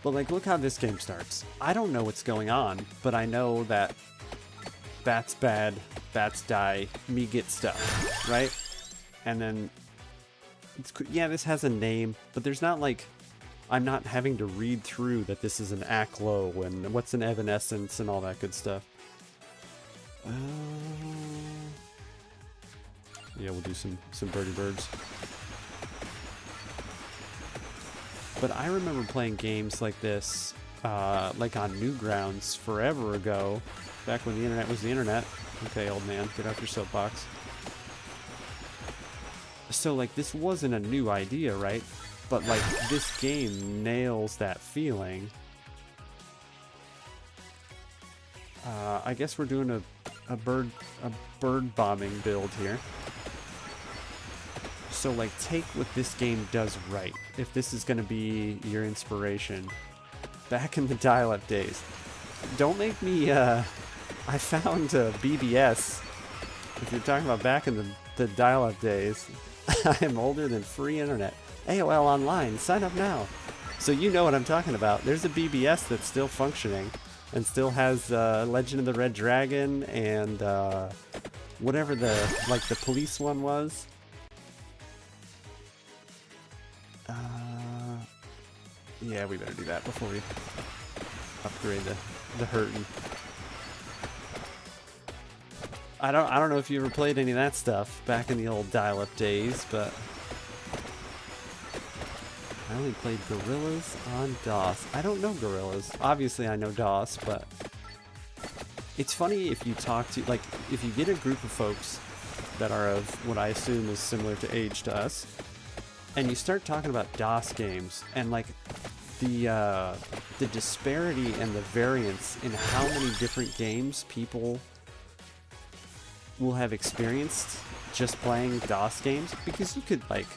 But like, look how this game starts. I don't know what's going on, but I know that bats bad, bats die, me get stuff, right? And then, yeah, this has a name, but there's not like, I'm not having to read through that this is an Aklo and what's an evanescence and all that good stuff. Yeah, we'll do some birdie birds. But I remember playing games like this, like on Newgrounds forever ago, back when the internet was the internet. Okay, old man, get off your soapbox. So like, this wasn't a new idea, right? But like, this game nails that feeling. I guess we're doing a bird bombing build here. So like, take what this game does right. If this is going to be your inspiration, back in the dial-up days, don't make me. I found BBS. If you're talking about back in the dial-up days, I am older than free internet. AOL Online, sign up now. So you know what I'm talking about. There's a BBS that's still functioning and still has Legend of the Red Dragon and whatever the police one was. Yeah, we better do that before we upgrade the hurtin'. I don't know if you ever played any of that stuff back in the old dial-up days, but I only played Gorillas on DOS. I don't know Gorillas. Obviously, I know DOS, but it's funny if you talk to, like, if you get a group of folks that are of what I assume is similar to age to us, and you start talking about DOS games, and like the disparity and the variance in how many different games people will have experienced just playing DOS games, because you could, like,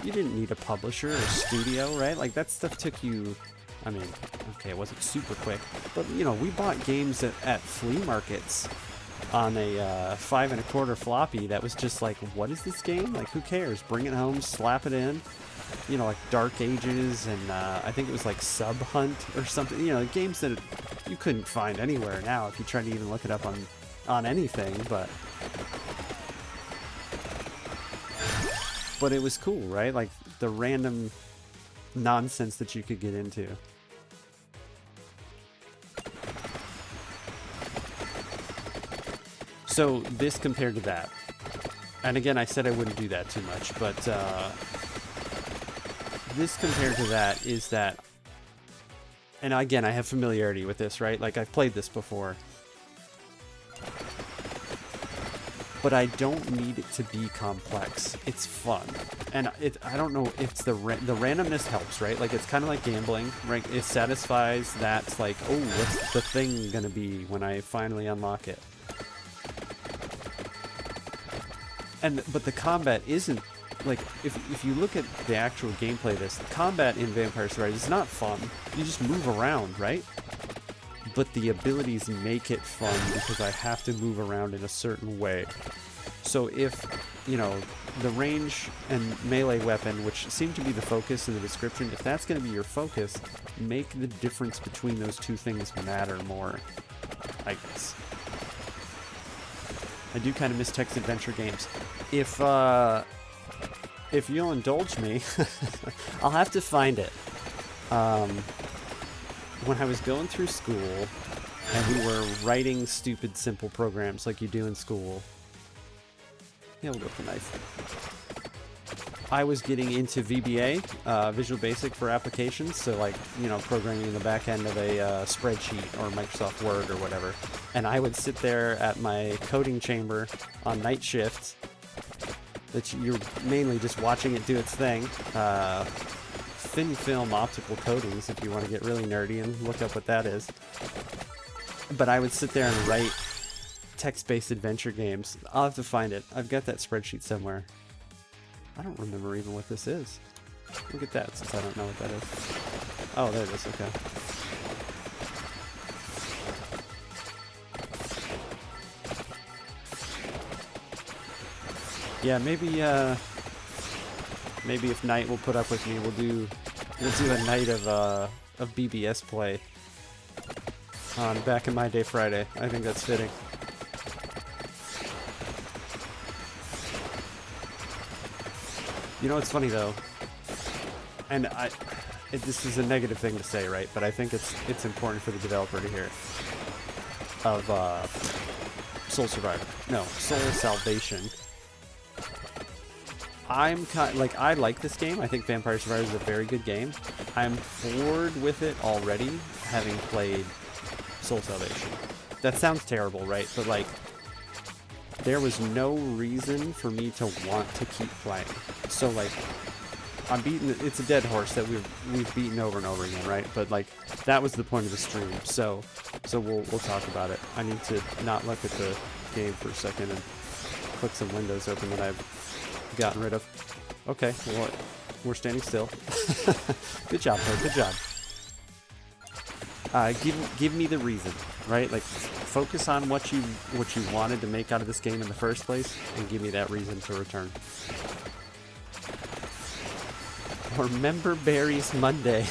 you didn't need a publisher or studio, right? Like, that stuff took you, I mean, okay, it wasn't super quick, but, you know, we bought games at flea markets on a 5 1/4 floppy that was just like, what is this game? Like, who cares? Bring it home, slap it in. You know, like Dark Ages and I think it was like Sub Hunt or something. You know, games that you couldn't find anywhere now if you tried to even look it up on anything, but it was cool, right? Like, the random nonsense that you could get into. So this compared to that, and again, I said I wouldn't do that too much, but this compared to that is that, and again, I have familiarity with this, right? Like, I've played this before, but I don't need it to be complex. It's fun, and I don't know if it's the randomness helps, right? Like, it's kind of like gambling, right? It satisfies that, like, oh, what's the thing gonna be when I finally unlock it? But the combat isn't, like, if you look at the actual gameplay of this, the combat in Vampire Survivors is not fun. You just move around, right? But the abilities make it fun because I have to move around in a certain way. So if, you know, the range and melee weapon, which seem to be the focus in the description, if that's going to be your focus, make the difference between those two things matter more, I guess. I do kind of miss text adventure games. If you'll indulge me, I'll have to find it. When I was going through school, and we were writing stupid, simple programs like you do in school. Yeah, we'll go with the knife. I was getting into VBA, Visual Basic for applications, so like, you know, programming in the back end of a spreadsheet or Microsoft Word or whatever. And I would sit there at my coding chamber on night shift, that you're mainly just watching it do its thing. Thin film optical coatings, if you want to get really nerdy and look up what that is. But I would sit there and write text-based adventure games. I'll have to find it. I've got that spreadsheet somewhere. I don't remember even what this is. Look at that, since I don't know what that is. Oh, there it is, okay. Yeah, maybe if Knight will put up with me, we'll do a night of BBS play on Back in My Day Friday. I think that's fitting. You know what's funny though, and this is a negative thing to say, right? But I think it's important for the developer to hear of Soul Survivor. No, Soul Salvation. I'm kind like, I like this game. I think Vampire Survivor is a very good game. I'm bored with it already, having played Soul Salvation. That sounds terrible, right? But like, there was no reason for me to want to keep playing. So like, it's a dead horse that we've beaten over and over again, right? But like, that was the point of the stream. So we'll talk about it. I need to not look at the game for a second and click some windows open that I've gotten rid of. Okay, well, we're standing still. Good job, Toad, good job. Give me the reason, right? Like, focus on what you wanted to make out of this game in the first place, and give me that reason to return. Or Member Berries Monday.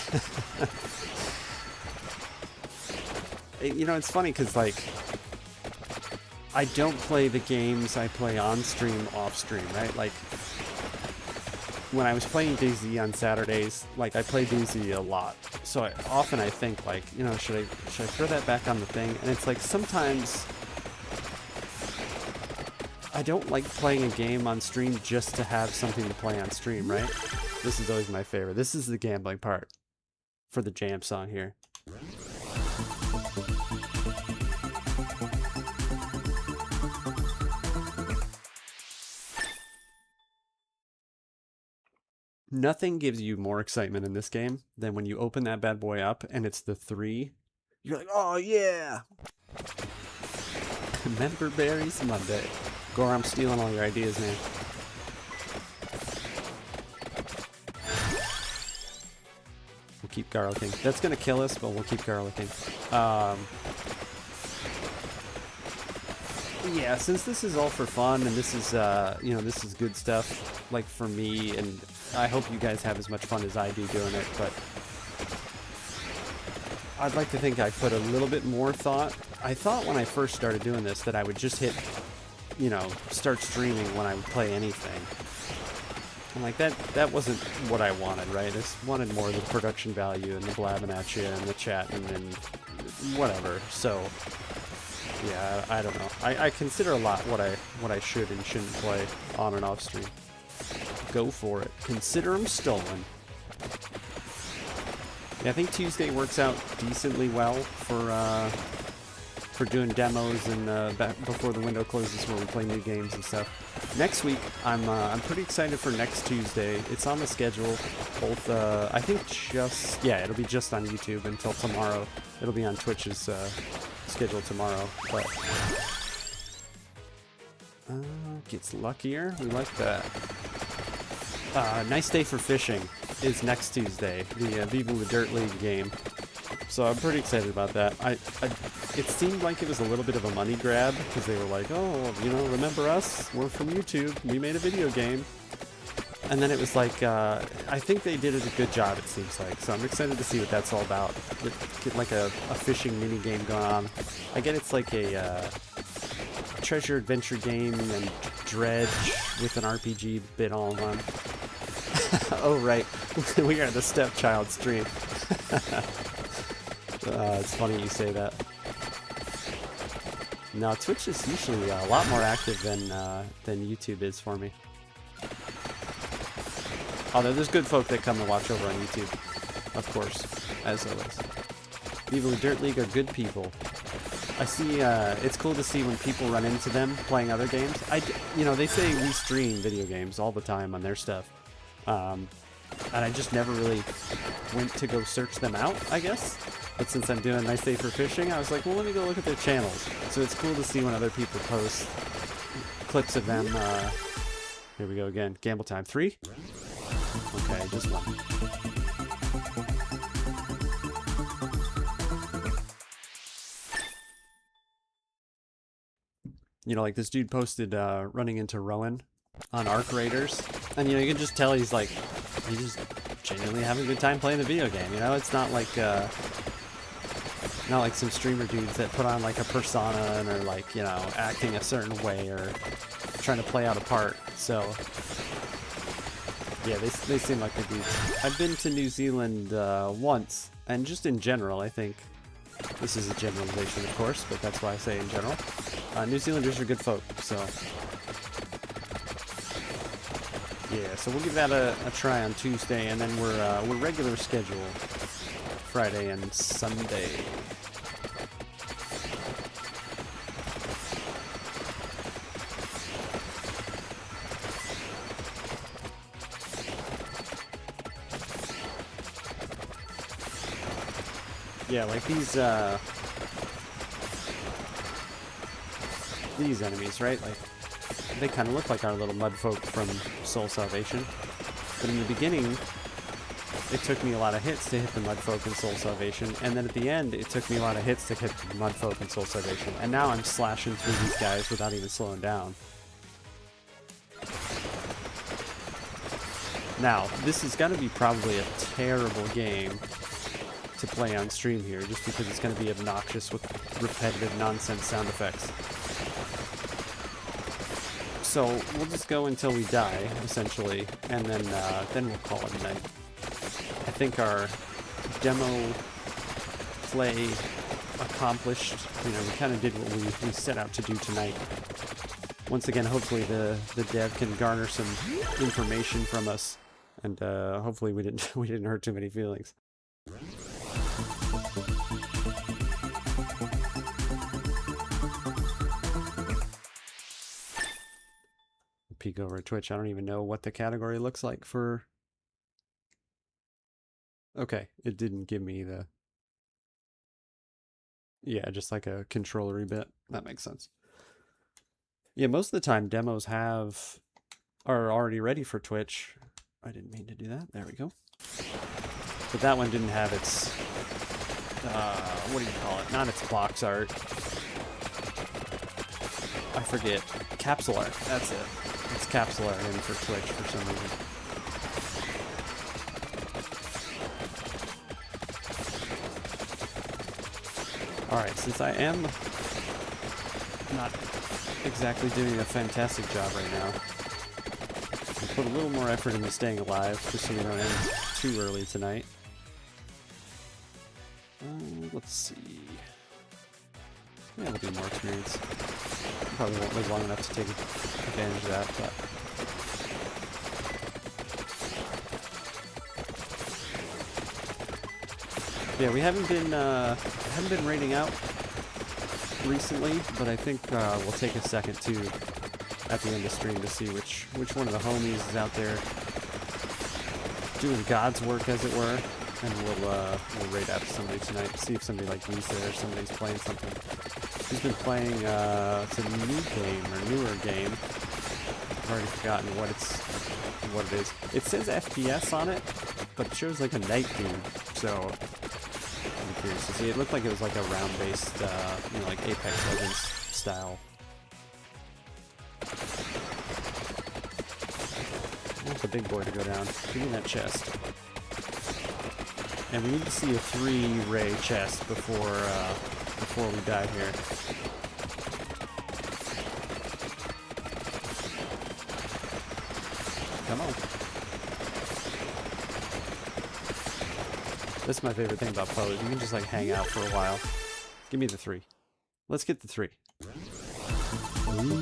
You know, it's funny because, like, I don't play the games I play on stream, off stream, right? Like, when I was playing DayZ on Saturdays, like, I play DayZ a lot. So often I think, like, you know, should I throw that back on the thing? And it's like, sometimes I don't like playing a game on stream just to have something to play on stream, right? This is always my favorite. This is the gambling part for the jam song here. Nothing gives you more excitement in this game than when you open that bad boy up and it's the 3. You're like, oh yeah! Member Berries Monday. Gore, I'm stealing all your ideas, man. We'll keep garlicking. That's gonna kill us, but we'll keep garlicking. Yeah, since this is all for fun and this is, you know, this is good stuff, like, for me, and I hope you guys have as much fun as I do doing it, but I'd like to think I put a little bit more thought. I thought when I first started doing this that I would just hit, you know, start streaming when I would play anything. And like, that wasn't what I wanted, right? I just wanted more of the production value and the blabbing at you and the chatting and whatever, so... yeah, I don't know. I consider a lot what I should and shouldn't play on and off stream. Go for it. Consider them stolen. Yeah, I think Tuesday works out decently well for doing demos and before the window closes where we play new games and stuff. Next week, I'm pretty excited for next Tuesday. It's on the schedule. Both I think it'll be just on YouTube until tomorrow. It'll be on Twitch's schedule tomorrow, but gets luckier. We like that. Nice Day for Fishing is next Tuesday, the Viva the Dirt League game. So I'm pretty excited about that. It seemed like it was a little bit of a money grab because they were like, oh, you know, remember us? We're from YouTube. We made a video game. And then it was like, I think they did a good job, it seems like. So I'm excited to see what that's all about. Get like a fishing mini game going on. I get it's like a treasure adventure game and dredge with an RPG bit all in one. Oh, right. We are the stepchild stream. It's funny you say that. No, Twitch is usually a lot more active than YouTube is for me. Although there's good folk that come and watch over on YouTube, of course, as always. People in Dirt League are good people. I see, it's cool to see when people run into them playing other games. You know, they say we stream video games all the time on their stuff. And I just never really went to go search them out, I guess. But since I'm doing a nice day for fishing, I was like, well, let me go look at their channels. So it's cool to see when other people post clips of them. Here we go again. Gamble time. 3? Okay, just 1. You know, like this dude posted running into Rowan on Arc Raiders. And, you know, you can just tell he's like, he's just genuinely having a good time playing the video game. You know, it's not like some streamer dudes that put on like a persona and are like, you know, acting a certain way or trying to play out a part. So, yeah, they seem like the dudes. I've been to New Zealand once, and just in general, I think, this is a generalization, of course, but that's why I say in general. New Zealanders are good folk, so yeah. So we'll give that a try on Tuesday, and then we're regular schedule Friday and Sunday. Yeah, like these enemies, right? Like, they kind of look like our little mud folk from Soul Salvation. But in the beginning, it took me a lot of hits to hit the mud folk in Soul Salvation, and then at the end, it took me a lot of hits to hit the mud folk in Soul Salvation. And now I'm slashing through these guys without even slowing down. Now, this is going to be probably a terrible game to play on stream here, just because it's going to be obnoxious with repetitive nonsense sound effects. So we'll just go until we die, essentially, and then we'll call it a night. I think our demo play accomplished. You know, we kind of did what we set out to do tonight. Once again, hopefully the dev can garner some information from us, and hopefully we didn't hurt too many feelings. Peek over at Twitch. I don't even know what the category looks like for... Okay, it didn't give me the... Yeah, just like a controllery bit. That makes sense. Yeah, most of the time demos are already ready for Twitch. I didn't mean to do that. There we go. But that one didn't have its... what do you call it? Not its box art. I forget. Capsule art. That's it. It's capsule art in for Twitch for some reason. Alright, since I am not exactly doing a fantastic job right now, I'll put a little more effort into staying alive, just so we don't end too early tonight. Let's see. Yeah, it'll be more experience. Probably won't live long enough to take advantage of that, but yeah, we haven't been raiding out recently, but I think we'll take a second too at the end of stream to see which one of the homies is out there doing God's work, as it were, and we'll raid out somebody tonight, see if somebody like Lisa or somebody's playing something. He's been playing it's a new game or newer game. I've already forgotten what it is. It says FPS on it, but it shows like a night theme. So I'm curious to see. It looked like it was like a round-based, you know, like Apex Legends style. That's a big boy to go down. Give me that chest. And we need to see a 3-ray chest before we die here. Come on. That's my favorite thing about Pose. You can just like hang out for a while. Give me the 3. Let's get the 3. Ooh.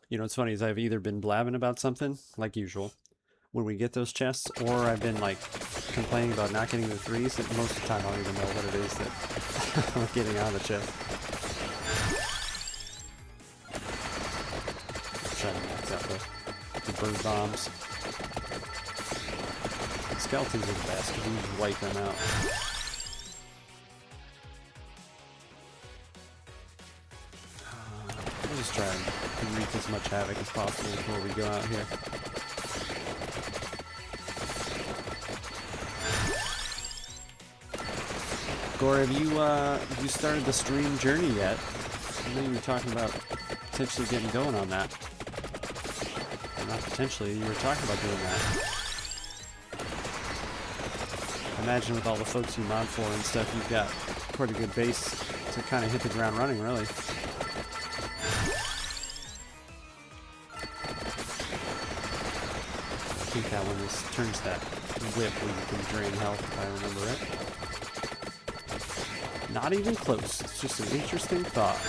You know, what's funny is I've either been blabbing about something, like usual, when we get those chests, or I've been like complaining about not getting the threes, and most of the time I don't even know what it is that I'm getting out of the chest. Trying to max out the bird bombs. The skeletons are the best because you just wipe them out. I'll just try and wreak as much havoc as possible before we go out here. Gore, have you started the stream journey yet? I know you were talking about potentially getting going on that. Or not potentially, you were talking about doing that. I imagine with all the folks you mod for and stuff, you've got quite a good base to kind of hit the ground running, really. I think that one turns that whip where you can drain health, if I remember it. Not even close. It's just an interesting thought.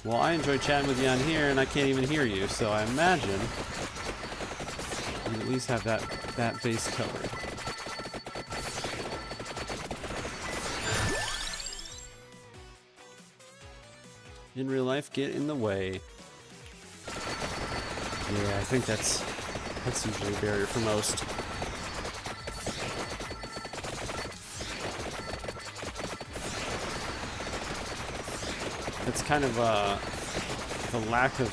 Well, I enjoy chatting with you on here, and I can't even hear you, so I imagine you at least have that base covered. In real life, get in the way. Yeah, I think that's usually a barrier for most. It's kind of the lack of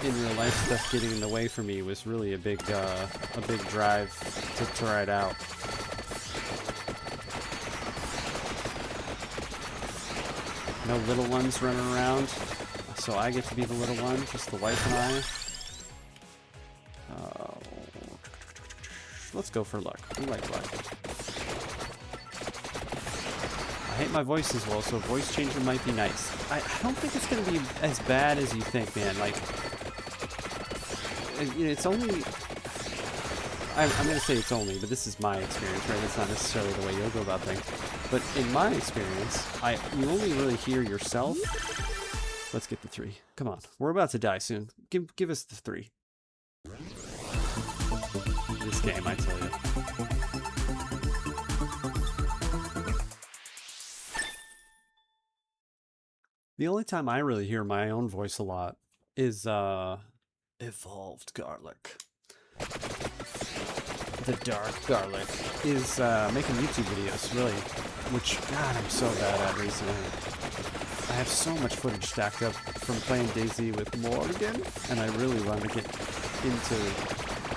in real life stuff getting in the way for me was really a big drive to try it out. No little ones running around, so I get to be the little one, just the wife and I. Let's go for luck. We like luck. I hate my voice as well, so a voice changer might be nice. I don't think it's going to be as bad as you think, man. Like, you know, it's only... I'm going to say it's only, but this is my experience, right? It's not necessarily the way you'll go about things. But in my experience, you only really hear yourself. Let's get the 3. Come on. We're about to die soon. Give us the 3. This game, I tell you. The only time I really hear my own voice a lot is Evolved Garlic. The Dark Garlic is making YouTube videos, really, which, God, I'm so bad at recently. I have so much footage stacked up from playing DayZ with Morgan, and I really want to get into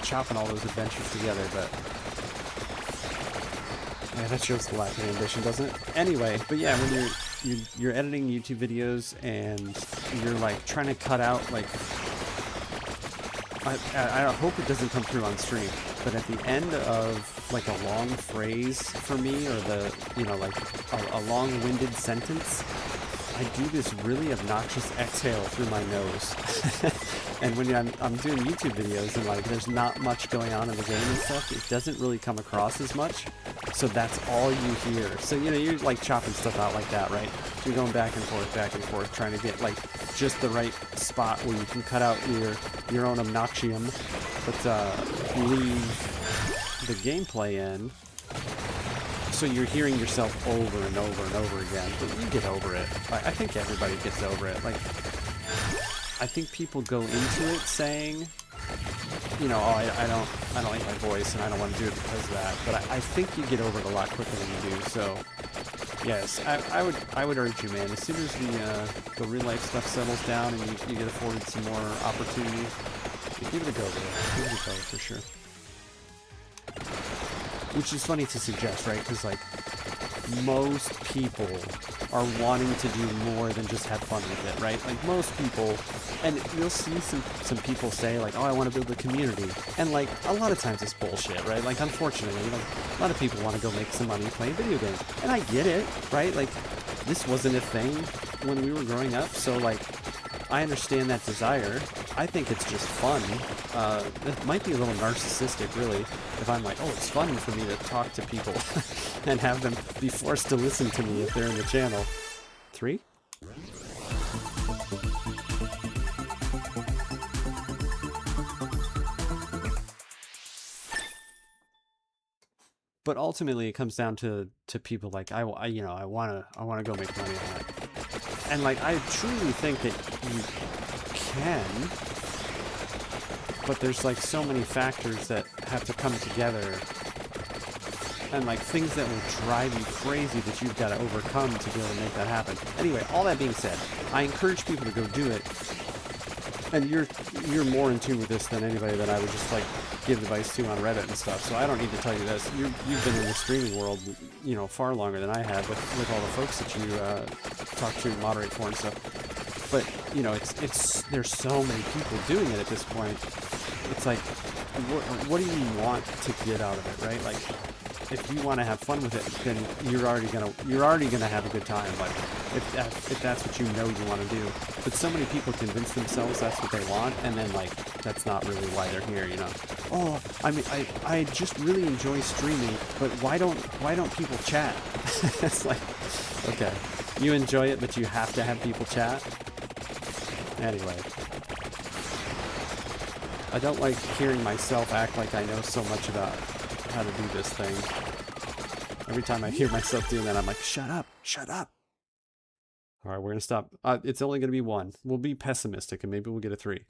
chopping all those adventures together, but yeah, that shows the lack of ambition, doesn't it? Anyway, but yeah, when you're editing YouTube videos and you're like trying to cut out, like, I hope it doesn't come through on stream, but at the end of like a long phrase for me, or the, you know, like a long-winded sentence, I do this really obnoxious exhale through my nose. And when I'm doing YouTube videos and like there's not much going on in the game and stuff, it doesn't really come across as much. So that's all you hear. So, you know, you're like chopping stuff out like that, right? You're going back and forth, trying to get like just the right spot where you can cut out your own obnoxium, but leave the gameplay in. So you're hearing yourself over and over and over again, but you get over it. I think everybody gets over it. Like, I think people go into it saying, you know, oh, I don't like my voice and I don't want to do it because of that. But I think you get over it a lot quicker than you do. So, yes, I would urge you, man. As soon as the real life stuff settles down and you get afforded some more opportunities, give it a go, bro. Give it a go for sure. Which is funny to suggest, right? Because, like, most people are wanting to do more than just have fun with it, right? Like, most people, and you'll see some people say, like, oh, I want to build a community. And, like, a lot of times it's bullshit, right? Like, unfortunately, like, a lot of people want to go make some money playing video games. And I get it, right? Like, this wasn't a thing when we were growing up, so, like, I understand that desire. I think it's just fun. It might be a little narcissistic, really, if I'm like, oh, it's fun for me to talk to people and have them be forced to listen to me if they're in the channel. 3? But ultimately, it comes down to people like you know, I wanna go make money on it, and like I truly think that you can, but there's like so many factors that have to come together, and like things that will drive you crazy that you've got to overcome to be able to make that happen. Anyway, all that being said, I encourage people to go do it. And you're more in tune with this than anybody that I would just like give advice to on Reddit and stuff. So I don't need to tell you this. You've been in the streaming world, you know, far longer than I have with all the folks that you talk to and moderate for and stuff. But you know, it's there's so many people doing it at this point. It's like, what do you want to get out of it, right? Like, if you want to have fun with it, then you're already gonna have a good time. Like, if that's what you know you want to do. But so many people convince themselves that's what they want, and then like that's not really why they're here, you know. Oh, I mean, I just really enjoy streaming, but why don't people chat? It's like, okay, you enjoy it, but you have to have people chat. Anyway, I don't like hearing myself act like I know so much about how to do this thing. Every time I hear myself doing that, I'm like, shut up, shut up. All right, we're gonna stop. It's only gonna be one. We'll be pessimistic and maybe we'll get a 3.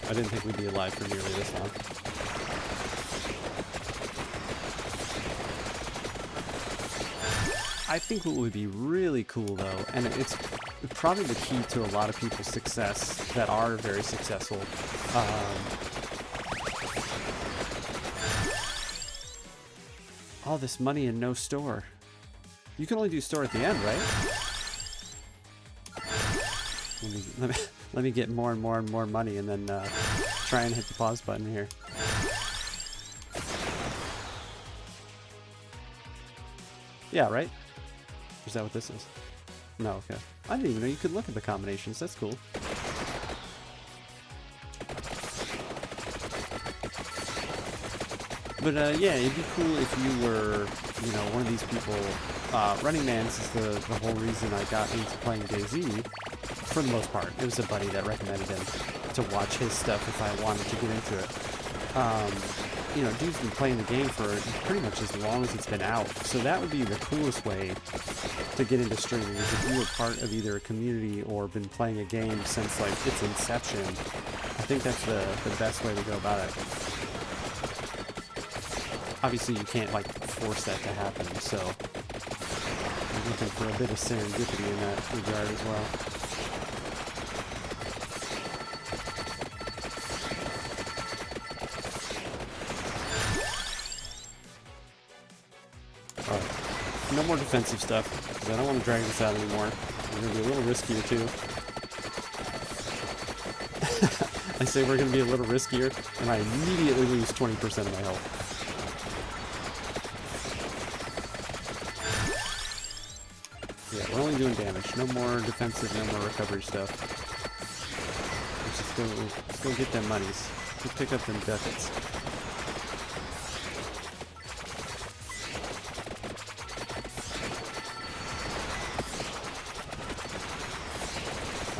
I didn't think we'd be alive for nearly this long. I think what would be really cool though, and it's probably the key to a lot of people's success that are very successful, all this money and no store. You can only do store at the end, right? Let me get more and more and more money and then try and hit the pause button here. Yeah, right? Is that what this is? No, okay. I didn't even know you could look at the combinations. That's cool. But yeah, it'd be cool if you were, you know, one of these people. Running Man's is the whole reason I got into playing DayZ, for the most part. It was a buddy that recommended him to watch his stuff if I wanted to get into it. You know, dude's been playing the game for pretty much as long as it's been out. So that would be the coolest way to get into streaming, is if you were part of either a community or been playing a game since like its inception. I think that's the best way to go about it. Obviously you can't like force that to happen, so I'm looking for a bit of serendipity in that regard as well. Alright, no more defensive stuff, because I don't want to drag this out anymore. We're going to be a little riskier too. I say we're going to be a little riskier, and I immediately lose 20% of my health. Yeah, we're only doing damage. No more defensive, no more recovery stuff. Let's go get them monies. Let's pick up them ducats.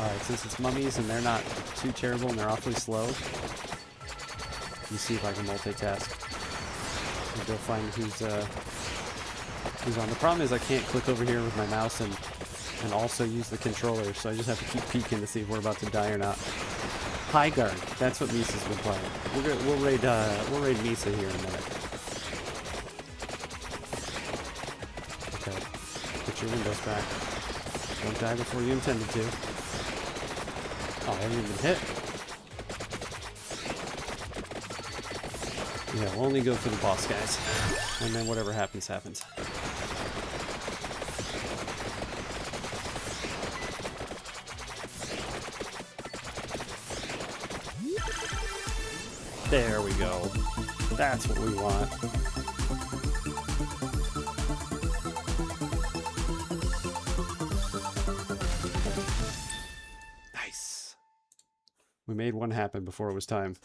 Alright, since it's mummies and they're not too terrible and they're awfully slow, let me see if I can multitask. I'll go find who's on. The problem is I can't click over here with my mouse and also use the controller, so I just have to keep peeking to see if we're about to die or not. High guard. That's what Misa's been playing. We'll raid Misa here in a minute. Okay. Put your windows back. Don't die before you intended to. Oh, I haven't even been hit. Yeah, we'll only go for the boss guys. And then whatever happens, happens. There we go. That's what we want. Nice. We made one happen before it was time.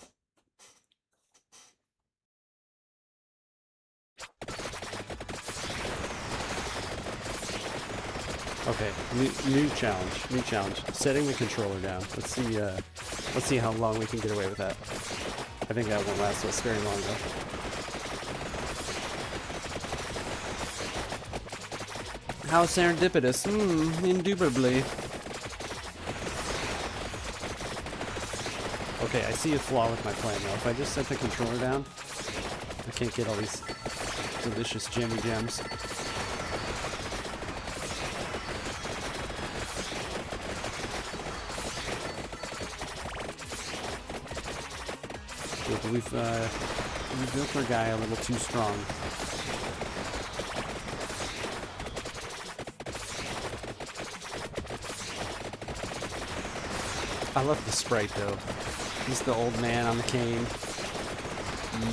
Okay, new challenge. New challenge. Setting the controller down. Let's see how long we can get away with that. I think that won't last us very long though. How serendipitous. Indubitably. Okay, I see a flaw with my plan though. If I just set the controller down, I can't get all these delicious jammy gems. We've built our guy a little too strong. I love the sprite though. He's the old man on the cane,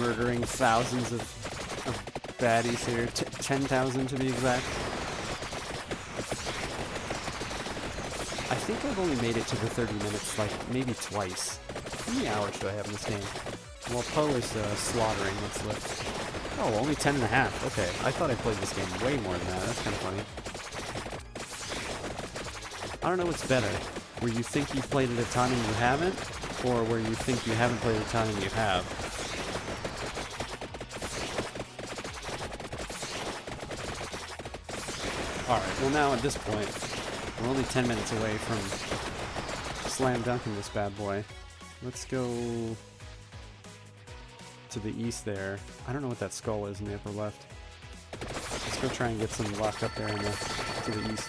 murdering thousands of baddies here. 10,000 to be exact. I think I've only made it to the 30 minutes, like, maybe twice. How many hours do I have in this game? Well, Poe is slaughtering. Let's look. Oh, only 10 and a half. Okay, I thought I played this game way more than that. That's kind of funny. I don't know what's better. Where you think you've played it a ton and you haven't, or where you think you haven't played it a ton and you have. Alright, well now at this point, we're only 10 minutes away from slam dunking this bad boy. Let's go to the east there. I don't know what that skull is in the upper left. Let's go try and get some luck up there in to the east.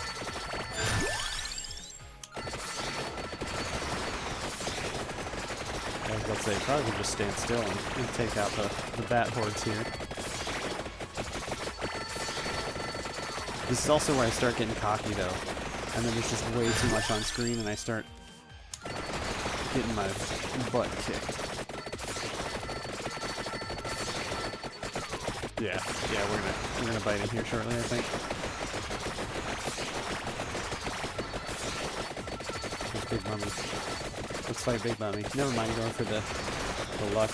I was about to say, probably could just stand still and take out the bat hordes here. This is also where I start getting cocky though. And then there's just way too much on screen and I start getting my butt kicked. Yeah, we're gonna bite in here shortly, I think. There's Big Mummy. Let's fight Big Mummy. Never mind going for the luck.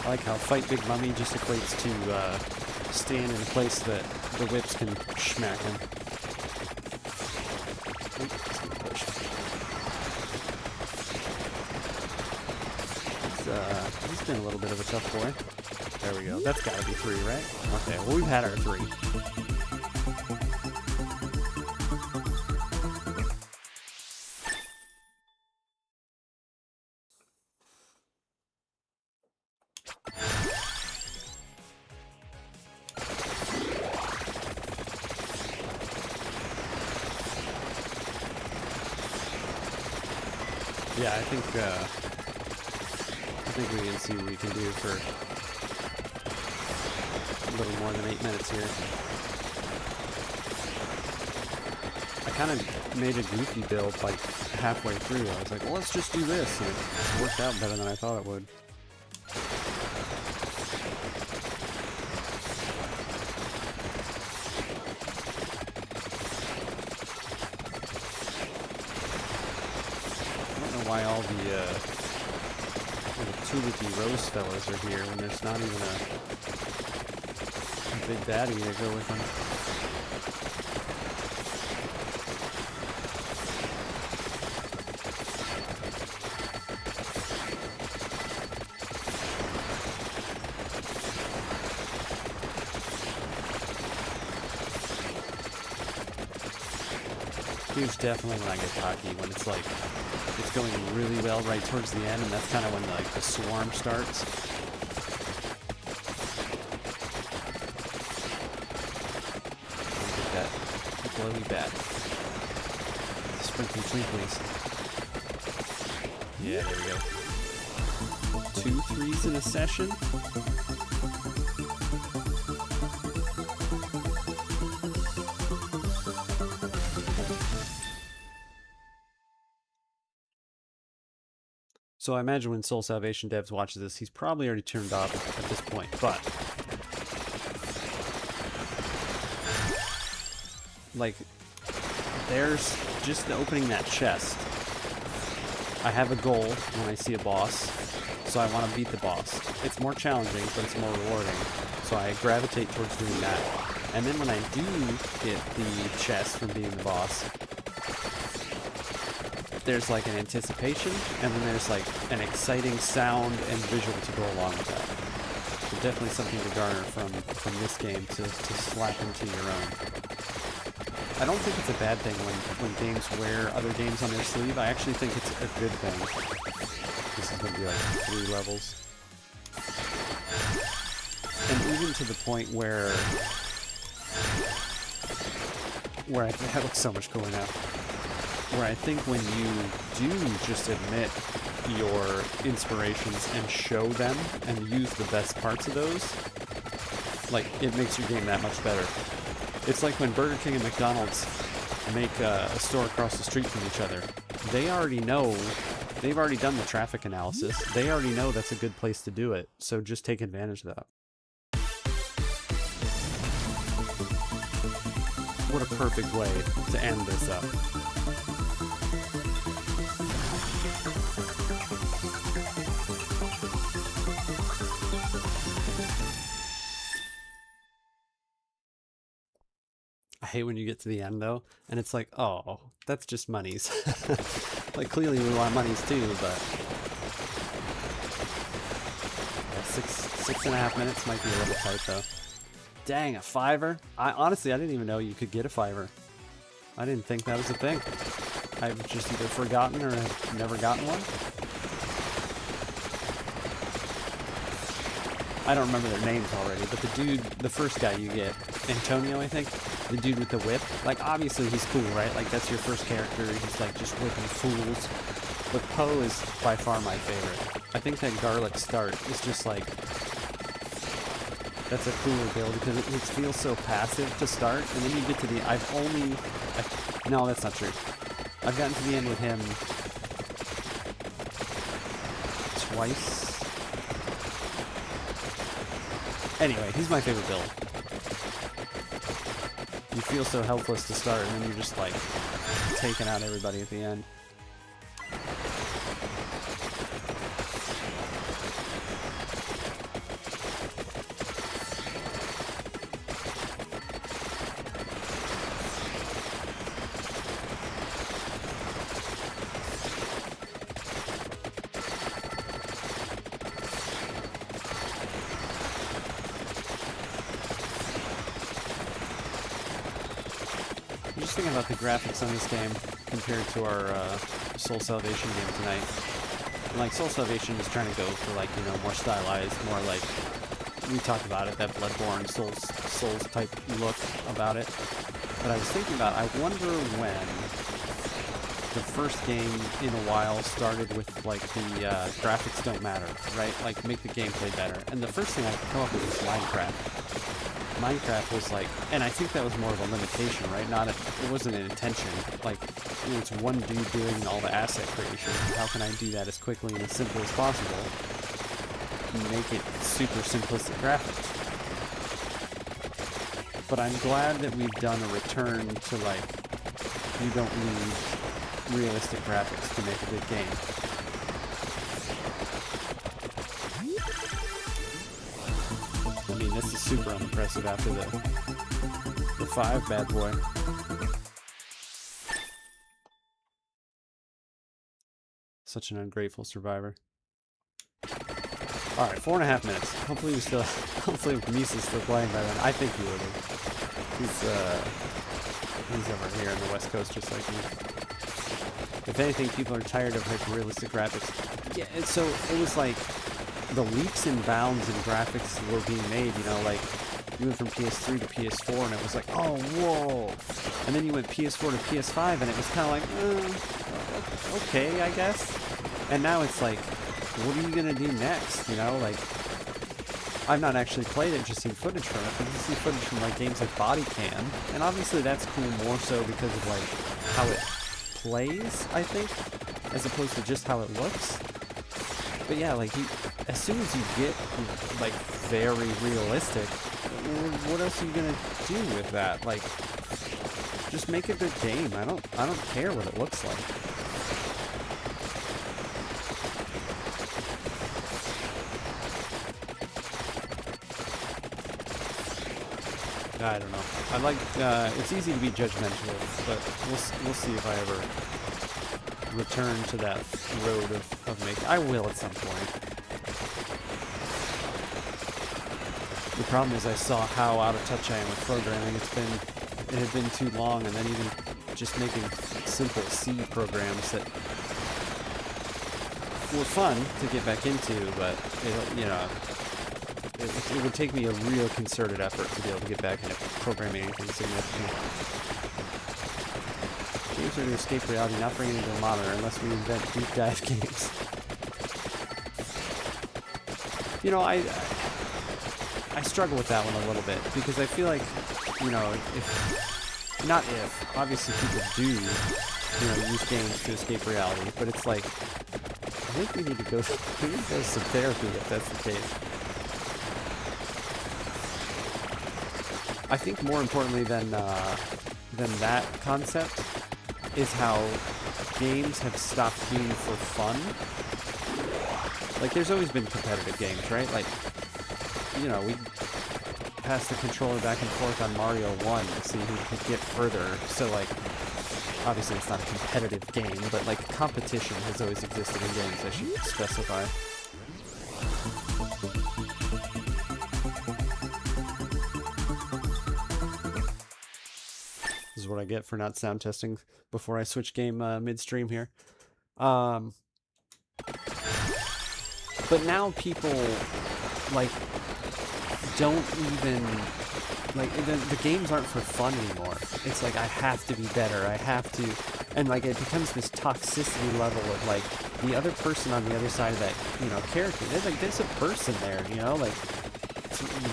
I like how fight Big Mummy just equates to stand in a place that the whips can smack him. He's been a little bit of a tough boy. There we go. That's gotta be 3, right? Okay, well we've had our 3. Yeah, I think we can see what we can do for a little more than 8 minutes here. I kind of made a goofy build like halfway through. I was like, well, let's just do this, and it worked out better than I thought it would. Why all the little tulipy rose fellas are here when there's not even a big baddie to go with them. Dude's definitely when I get cocky, when it's like it's going really well right towards the end, and that's kind of when like the swarm starts. Get that glowy bat. Sprinkly twinklies. Yeah, there we go. 2 3s in a session. So I imagine when Soul Salvation Devs watches this, he's probably already turned off at this point, but like there's just opening that chest I have a goal when I see a boss, so I want to beat the boss. It's more challenging, but it's more rewarding, so I gravitate towards doing that. And then when I do get the chest from beating the boss, there's like an anticipation, and then there's like an exciting sound and visual to go along with that. So definitely something to garner from this game to slap into your own. I don't think it's a bad thing when games wear other games on their sleeve. I actually think it's a good thing. This is going to be like 3 levels. And even to the point where that looks so much cooler now. Where I think when you do just admit your inspirations and show them and use the best parts of those, like, it makes your game that much better. It's like when Burger King and McDonald's make a store across the street from each other. They already know, they've already done the traffic analysis. They already know that's a good place to do it, so just take advantage of that. What a perfect way to end this up. I hate when you get to the end though, and it's like, oh, that's just monies. Like, clearly we want monies too, but yeah, 6.5 minutes might be a little tight though. Dang, a $5? Honestly, I didn't even know you could get a $5. I didn't think that was a thing. I've just either forgotten or have never gotten one. I don't remember their names already, but the dude, the first guy you get, Antonio, I think, the dude with the whip, like, obviously he's cool, right? Like, that's your first character, he's like just whipping fools. But Poe is by far my favorite. I think that garlic start is just like, that's a cooler build because it feels so passive to start, and then you get to the, no, that's not true. I've gotten to the end with him twice. Anyway, he's my favorite build. You feel so helpless to start, and then you're just like taking out everybody at the end. I'm just thinking about the graphics on this game compared to our Soul Salvation game tonight. And, like, Soul Salvation is trying to go for, like, you know, more stylized, more like, we talked about it, that Bloodborne Souls type look about it. But I was thinking about, I wonder when the first game in a while started with, like, the graphics don't matter, right? Like, make the gameplay better. And the first thing I could come up with was Minecraft. Minecraft was like, and I think that was more of a limitation, right? It wasn't an intention. Like, you know, it's one dude doing all the asset creation. How can I do that as quickly and as simple as possible? Make it super simplistic graphics. But I'm glad that we've done a return to, like, you don't need realistic graphics to make a good game. I mean, this is super unimpressive after the 5 bad boy. Such an ungrateful survivor. Alright, 4.5 minutes. Hopefully Misa's still playing by then. I think he would have. He's over here on the West Coast just like me. If anything, people are tired of hyper-realistic graphics. Yeah, so it was like the leaps and bounds in graphics were being made, you know, like you went from PS3 to PS4 and it was like, oh, whoa. And then you went PS4 to PS5 and it was kind of like, okay, I guess. And now it's like, what are you going to do next, you know, like, I've not actually played it, just seen footage from it, but you see footage from, like, games like Body Cam, and obviously that's cool more so because of, like, how it plays, I think, as opposed to just how it looks. But yeah, like, as soon as you get, like, very realistic, what else are you gonna do with that? Like, just make a good game. I don't care what it looks like. I don't know. I like, it's easy to be judgmental, but we'll see if I ever return to that road of making. I will at some point. The problem is I saw how out of touch I am with programming. It had been too long, and then even just making simple C programs that were fun to get back into, but it would take me a real concerted effort to be able to get back into programming anything significant. Games are to escape reality, not bring it into a monitor unless we invent deep dive games. You know, I struggle with that one a little bit because I feel like, you know, obviously people do, you know, use games to escape reality, but it's like, I think we need to go some therapy if that's the case. I think more importantly than that concept is how games have stopped being for fun. Like, there's always been competitive games, right? Like, you know, we pass the controller back and forth on Mario 1 to see who could get further. So, like, obviously it's not a competitive game, but, like, competition has always existed in games, I should specify. This is what I get for not sound testing before I switch game midstream here. But now people, like, don't even, like, the games aren't for fun anymore. It's like, I have to be better, I have to, and, like, it becomes this toxicity level of, like, the other person on the other side of that, you know, character. There's a person there, you know, like,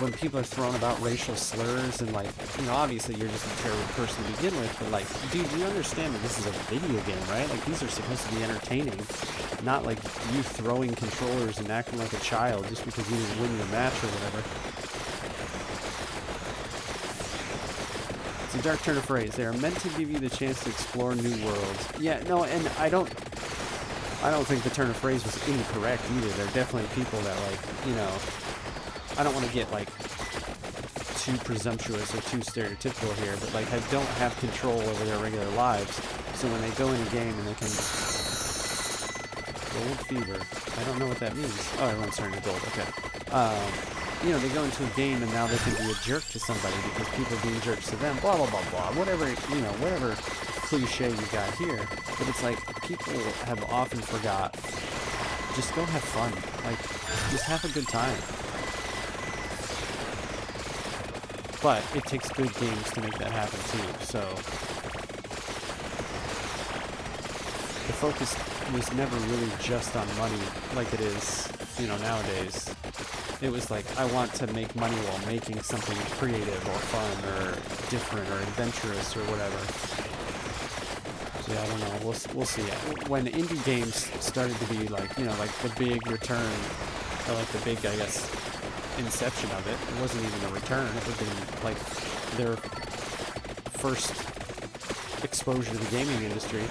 when people are throwing about racial slurs and, like, you know, obviously you're just a terrible person to begin with, but, like, dude, you understand that this is a video game, right? Like, these are supposed to be entertaining, not like you throwing controllers and acting like a child just because you didn't win your match or whatever. It's a dark turn of phrase. They are meant to give you the chance to explore new worlds. Yeah, no, and I don't think the turn of phrase was incorrect either. There are definitely people that, like, you know, I don't want to get, like, too presumptuous or too stereotypical here, but, like, I don't have control over their regular lives. So when they go in a game and they can... Gold fever. I don't know what that means. Oh, everyone's turning to gold. Okay. You know, they go into a game and now they can be a jerk to somebody because people are being jerks to them, blah, blah, blah, blah. Whatever, you know, whatever cliche you got here. But it's like, people have often forgot, just go have fun. Like, just have a good time. But it takes good games to make that happen too, so the focus was never really just on money like it is, you know, nowadays. It was like, I want to make money while making something creative or fun or different or adventurous or whatever. So yeah, I don't know, we'll see. When indie games started to be like, you know, like the big return, or like the big, I guess, inception of it wasn't even a return. It would have been like their first exposure to the gaming industry.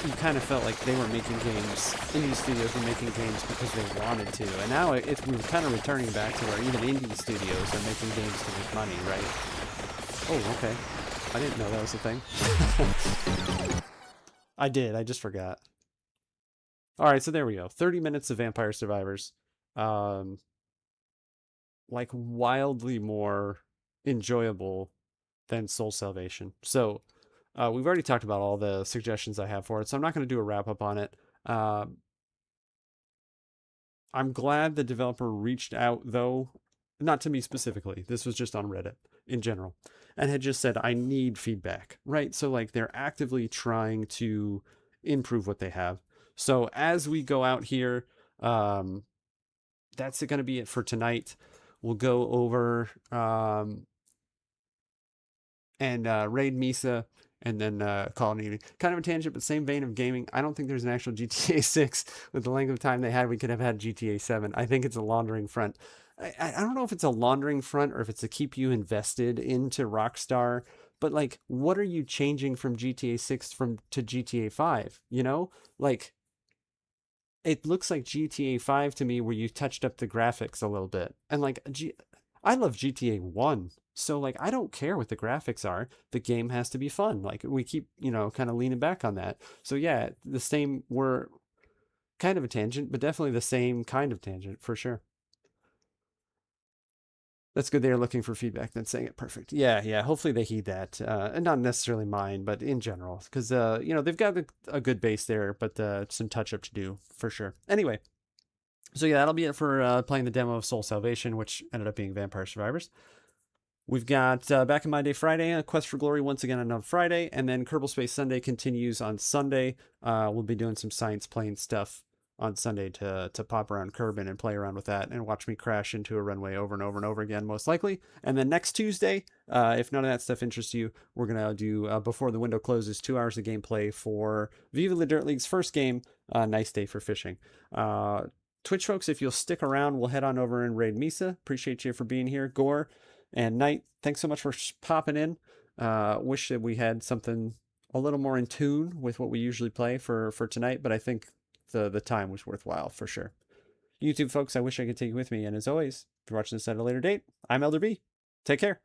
You kind of felt like they were making games, indie studios were making games because they wanted to, and now we're kind of returning back to where even indie studios are making games to make money, right? Oh, okay. I didn't know that was a thing. I did, I just forgot. Alright, so there we go. 30 minutes of Vampire Survivors. Like, wildly more enjoyable than Soul Salvation. So, we've already talked about all the suggestions I have for it, so I'm not going to do a wrap-up on it. I'm glad the developer reached out, though, not to me specifically. This was just on Reddit in general, and had just said, I need feedback, right? So, like, they're actively trying to improve what they have. So, as we go out here, that's going to be it for tonight. We'll go over and raid Misa, and then call it an evening. Kind of a tangent, but same vein of gaming. I don't think there's an actual GTA 6 with the length of time they had. We could have had GTA 7. I think it's a laundering front. I don't know if it's a laundering front or if it's to keep you invested into Rockstar. But, like, what are you changing from GTA 6 to GTA 5? You know, like, it looks like GTA 5 to me, where you touched up the graphics a little bit. And, like, I love GTA 1. So like I don't care what the graphics are. The game has to be fun. Like we keep, kind of leaning back on that. So yeah, the same we're kind of a tangent, but definitely the same kind of tangent for sure. That's good. They're looking for feedback. That's saying it perfect. Yeah, yeah. Hopefully they heed that, and not necessarily mine, but in general, because they've got a good base there, but some touch up to do for sure. Anyway, so yeah, that'll be it for playing the demo of Soul Salvation, which ended up being Vampire Survivors. We've got Back in My Day Friday, a Quest for Glory once again on Friday, and then Kerbal Space Sunday continues on Sunday. We'll be doing some science plane stuff on Sunday to pop around Kerbin and play around with that and watch me crash into a runway over and over and over again, most likely. And then next Tuesday, if none of that stuff interests you, we're going to do, before the window closes, 2 hours of gameplay for Viva the Dirt League's first game, Nice Day for Fishing. Twitch folks, if you'll stick around, we'll head on over and raid Misa. Appreciate you for being here. Gore and Knight, thanks so much for popping in. Wish that we had something a little more in tune with what we usually play for tonight, but I think the time was worthwhile for sure. YouTube folks, I wish I could take you with me. And as always, if you're watching this at a later date, I'm Elder B. Take care.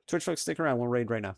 Twitch folks, stick around. We'll raid right now.